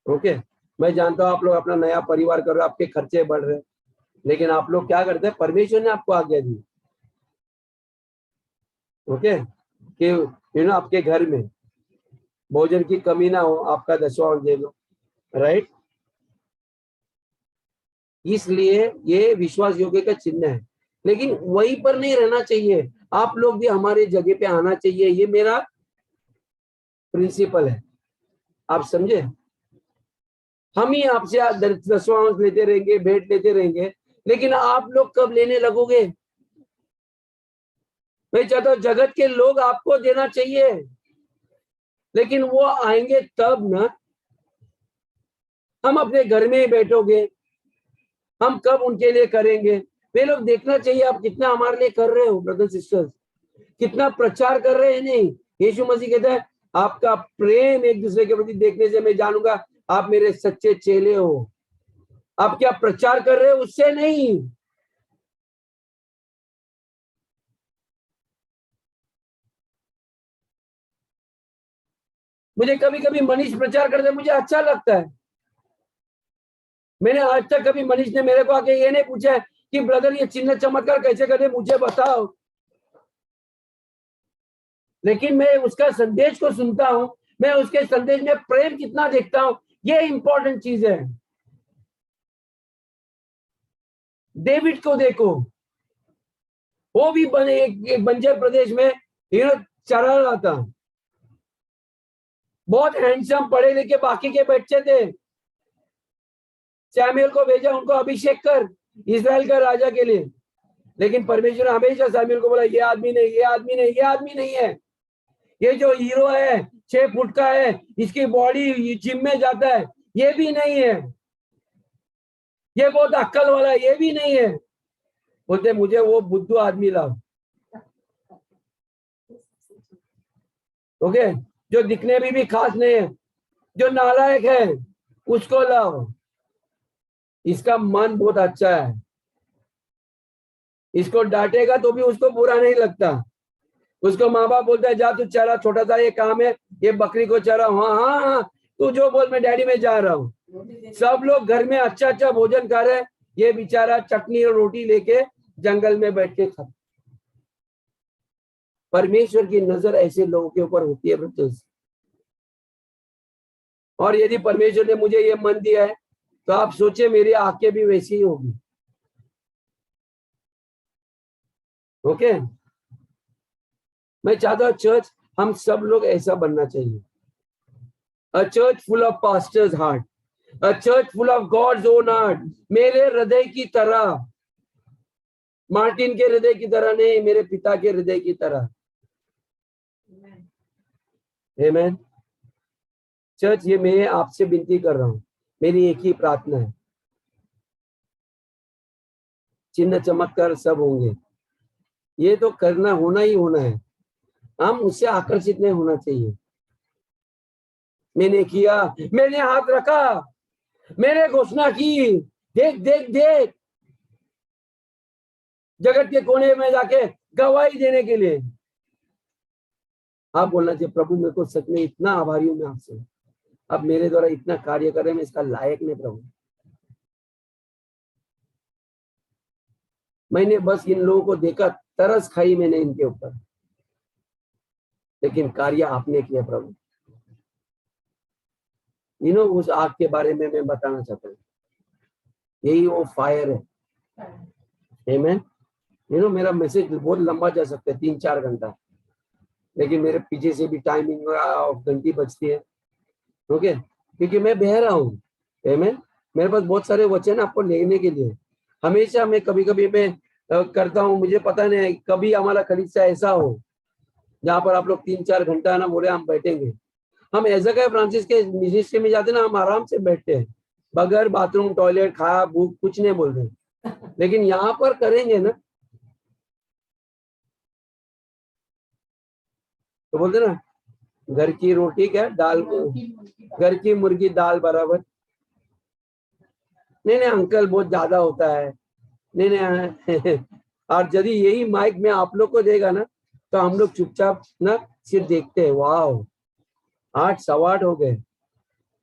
ओके। मैं जानता हूं आप लोग अपना नया परिवार कर रहे हो, आपके खर्चे बढ़ रहे हैं, लेकिन आप लोग क्या करते हैं, परमेश्वर ने आपको आज्ञा दी, ओके, कि आपके घर में भोजन की कमी ना हो, आपका 10वां दे दो, राइट। इसलिए ये विश्वास योग्य का चिन्ह है, लेकिन वहीं पर नहीं रहना चाहिए, आप लोग भी हमारे जगह पे आना चाहिए। ये मेरा प्रिंसिपल है, आप समझे। हम ही आपसे 10वां अंश लेते रहेंगे, भेंट लेते रहेंगे, लेकिन आप लोग कब लेने लगोगे? मैं चाहता हूं जगत के लोग आपको देना चाहिए, लेकिन वो आएंगे तब ना। हम अपने घर में ही बैठोगे, हम कब उनके लिए करेंगे? वे लोग देखना चाहिए आप कितना हमारे लिए कर रहे हो ब्रदर सिस्टर्स, कितना प्रचार कर रहे हैं। नहीं, यीशु मसीह कहता है आपका प्रेम एक दूसरे के प्रति देखने से मैं जानूंगा आप मेरे सच्चे चेले हो। आप क्या प्रचार कर रहे हो, उससे नहीं। मुझे कभी कभी मनीष प्रचार करते मुझे अच्छा लगता है। मैंने आज तक कभी मनीष ने मेरे को आके ये नहीं पूछा है कि ब्रदर ये चिन्ह चमत्कार कैसे करे, मुझे बताओ। लेकिन मैं उसका संदेश को सुनता हूं, मैं उसके संदेश में प्रेम कितना देखता हूं, ये इंपॉर्टेंट चीज है। डेविड को देखो, वो भी बने एक बंजर प्रदेश में चरा रहा था, बहुत हैंडसम, पढ़े लिखे बाकी के बच्चे थे। सैमुएल को भेजा, उनको अभिषेक कर इस्राएल का राजा के लिए, लेकिन परमेश्वर ने हमेशा सैमुएल को बोला ये आदमी नहीं, ये आदमी नहीं, ये आदमी नहीं है, ये जो हीरो है 6 फुट का है, इसकी बॉडी जिम में जाता है, ये भी नहीं है, ये बहुत अक्ल वाला है, ये भी नहीं है। बोलते मुझे वो बुद्धू आदमी लाओ, ओके, जो दिखने में भी खास नहीं है, जो नालायक है, उसको लाओ। इसका मन बहुत अच्छा है, इसको डांटेगा तो भी उसको बुरा नहीं लगता। उसको माँ बाप बोलता है जा तू चरा, छोटा सा ये काम है, ये बकरी को चरा। हाँ हाँ हाँ, तू जो बोल, मैं डैडी में जा रहा हूँ। सब लोग घर में अच्छा अच्छा भोजन खा रहे हैं, ये बेचारा चटनी और रोटी लेके जंगल में बैठ के खाता। परमेश्वर की नजर ऐसे लोगों के ऊपर होती है ब्रदर्स। और यदि परमेश्वर ने मुझे ये मन दिया है तो आप सोचे मेरी आंखें भी वैसी ही होगी। ओके, मैं चाहता हूं चर्च हम सब लोग ऐसा बनना चाहिए। A church full of pastors heart, a church full of God's own heart. मेरे हृदय की तरह, मार्टिन के हृदय की तरह नहीं, मेरे पिता के हृदय की तरह। आमीन। चर्च, ये मैं आपसे विनती कर रहा हूं, मेरी एक ही प्रार्थना है, चिन्ह चमत्कार सब होंगे, ये तो करना होना ही होना है, हम उससे आकर्षित नहीं होना चाहिए। मैंने किया, मैंने हाथ रखा, मैंने घोषणा की, देख देख देख, जगत के कोने में जाके गवाही देने के लिए। आप बोलना चाहिए प्रभु मेरे को सच में इतना आभारी हूं मैं आपसे, अब मेरे द्वारा इतना कार्य कर रहे हैं, मैं इसका लायक नहीं प्रभु। मैंने बस इन लोगों को देखा, तरस खाई मैंने इनके ऊपर, लेकिन कार्य आपने किया प्रभु। उस आग के बारे में मैं बताना चाहता हूँ, यही वो फायर है। आमीन। मेरा मैसेज बहुत लंबा जा सकता है, 3-4 घंटा, लेकिन मेरे पीछे से भी टाइमिंग घंटी बजती है। ओके, क्योंकि मैं बह रहा हूँ। आमीन। मेरे पास बहुत सारे वचन आपको लेने के लिए, हमेशा मैं कभी कभी मैं करता हूँ, मुझे पता नहीं कभी हमारा कलीसिया ऐसा हो जहाँ पर आप लोग 3-4 घंटा ना बोले हम बैठेंगे। हम ऐसा क्या फ्रांसिस के मिनिस्ट्री में जाते ना, हम आराम से बैठते हैं, बगैर बाथरूम टॉयलेट खाया भूख कुछ नहीं बोल रहे, लेकिन यहाँ पर करेंगे ना तो बोलते ना, घर की रोटी क्या दाल, घर की मुर्गी दाल बराबर। नहीं नहीं अंकल बहुत ज्यादा होता है, नहीं नहीं और यदि यही माइक में आप लोग को देगा ना तो हम लोग चुपचाप ना सिर्फ देखते हैं। वाह 8-8:15 हो गए,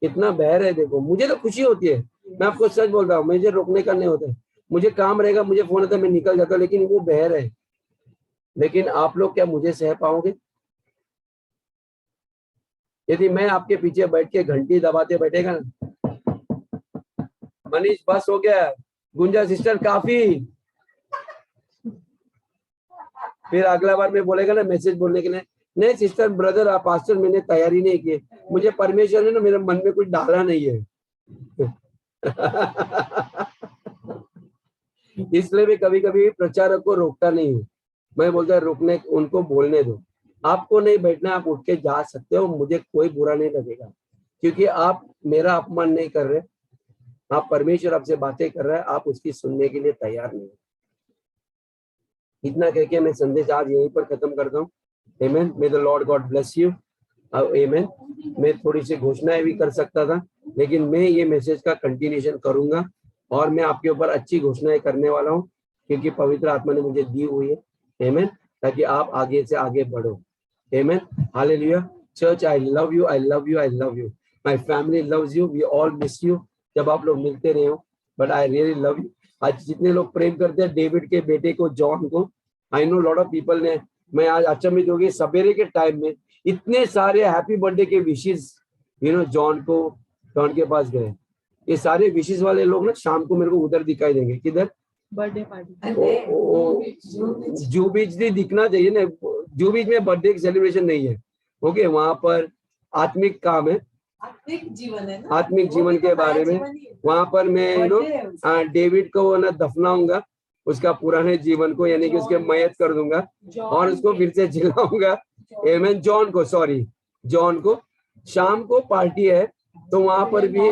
कितना बह रहे देखो। मुझे तो खुशी होती है, मैं आपको सच बोल रहा हूँ, मुझे रोकने का नहीं होता, मुझे काम रहेगा, मुझे फोन आता है, मैं निकल जाता हूँ, लेकिन वो बह रहे। लेकिन आप लोग क्या मुझे सह पाओगे? यदि मैं आपके पीछे बैठ के घंटी दबाते बैठेगा ना, मनीष बस हो गया, गुंजा सिस्टर काफी, फिर अगला बार मैं बोलेगा ना मैसेज बोलने के लिए, नहीं सिस्टर ब्रदर आप पास्टर मैंने तैयारी नहीं की, मुझे परमेश्वर ने ना मेरे मन में कुछ डाला नहीं है इसलिए भी कभी कभी प्रचारक को रोकता नहीं हूँ, मैं बोलता रोकने उनको बोलने दो, आपको नहीं बैठना, आप उठ के जा सकते हो, मुझे कोई बुरा नहीं लगेगा, क्योंकि आप मेरा अपमान नहीं कर रहे, आप परमेश्वर आपसे बातें कर रहा है, आप उसकी सुनने के लिए तैयार नहीं। इतना कह के मैं संदेश आज यहीं पर खत्म करता हूँ। आमीन। मे the Lord God bless you. आमीन। मैं थोड़ी सी घोषणाएं भी कर सकता था, लेकिन मैं ये मैसेज का कंटिन्यूशन करूंगा और मैं आपके ऊपर अच्छी घोषणाएं करने वाला हूँ, क्योंकि पवित्र आत्मा ने मुझे दी हुई है। आमीन। ताकि आप आगे से आगे बढ़ो। Amen. Hallelujah. Church, I love you, I love you, I love you. My family loves you, we all miss you, जब आप लोग मिलते रहे हो, but I really love you. आज जितने लोग प्रेम करते हैं डेविड के बेटे को, जॉन को, I know lot of people ने, मैं आज अचंभित हो गई, सवेरे के टाइम में इतने सारे हैप्पी बर्थडे के विशेष जॉन के पास गए। ये सारे विशेष वाले लोग ना शाम को मेरे को उधर दिखाई देंगे, किधर बर्थडे पार्टी जू बीच भी दिखना चाहिए ना, जू बीच में बर्थडे सेलिब्रेशन नहीं है। ओके, वहां पर आत्मिक काम है, आत्मिक जीवन है ना, आत्मिक जीवन के बारे में। वहां पर मैं डेविड को ना दफनाऊंगा, उसका पुराने जीवन को, यानी कि उसके मयत कर दूंगा और उसको फिर से जिलाऊंगा। आमेन। जॉन को शाम को पार्टी है, तो वहां पर भी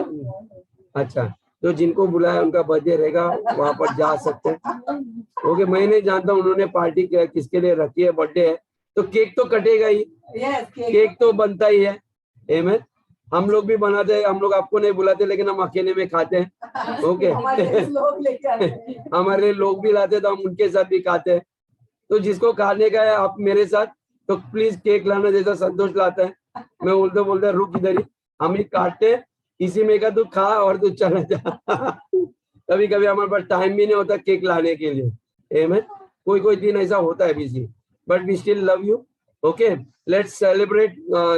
अच्छा, तो जिनको बुलाया उनका बर्थडे रहेगा, वहां पर जा सकते हैं। ओके, मैं नहीं जानता उन्होंने पार्टी किसके लिए रखी है, बर्थडे है तो केक तो कटेगा ही, केक तो बनता ही है। आमेन। हम लोग भी बनाते हैं, हम लोग आपको नहीं बुलाते लेकिन हम अकेले में खाते हैं। ओके हमारे लोग भी लाते तो हम उनके साथ भी खाते हैं। तो जिसको खाने का है आप मेरे साथ, तो प्लीज केक लाना, जैसा संतोष लाता है। मैं बोलते रुक इधर ही, हम ही काटते हैं, इसी में का तू खा और तू चला जा। कभी कभी हमारे पास टाइम भी नहीं होता केक लाने के लिए। आमेन। कोई दिन ऐसा होता है busy, but we still love you. Okay, let's celebrate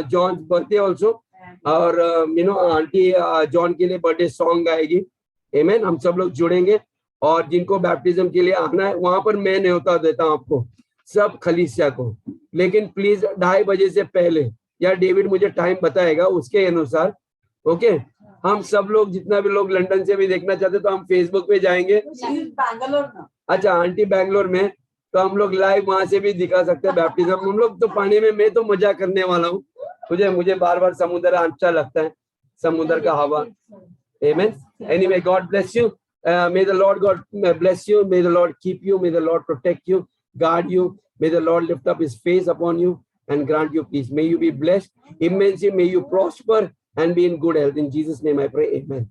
John birthday also. और आंटी जॉन के लिए बर्थडे सॉन्ग गाएगी। आमेन। हम सब लोग जुड़ेंगे, और जिनको बैप्टिज्म के लिए आना है वहां पर मैं न्योता देता हूं आपको सब खलीसिया को, लेकिन प्लीज 2:30 बजे से पहले, या डेविड मुझे टाइम बताएगा उसके अनुसार। ओके, हम सब लोग, जितना भी लोग लंदन से भी देखना चाहते तो हम फेसबुक पे जाएंगे। अच्छा, आंटी बैंगलोर में, तो हम लोग लाइव वहां से भी दिखा सकते हैं बैप्टिज्म। हम लोग तो पानी में, मैं तो मजा करने वाला हूँ। मुझे बार बार समुद्र अच्छा लगता है, समुद्र का हवा। Amen. Anyway, God bless you. May the Lord God bless you. May the Lord keep you. May the Lord protect you, guard you. May the Lord lift up his face upon you and grant you peace. May you be blessed immensely. May you prosper and be in good health. In Jesus' name I pray. Amen.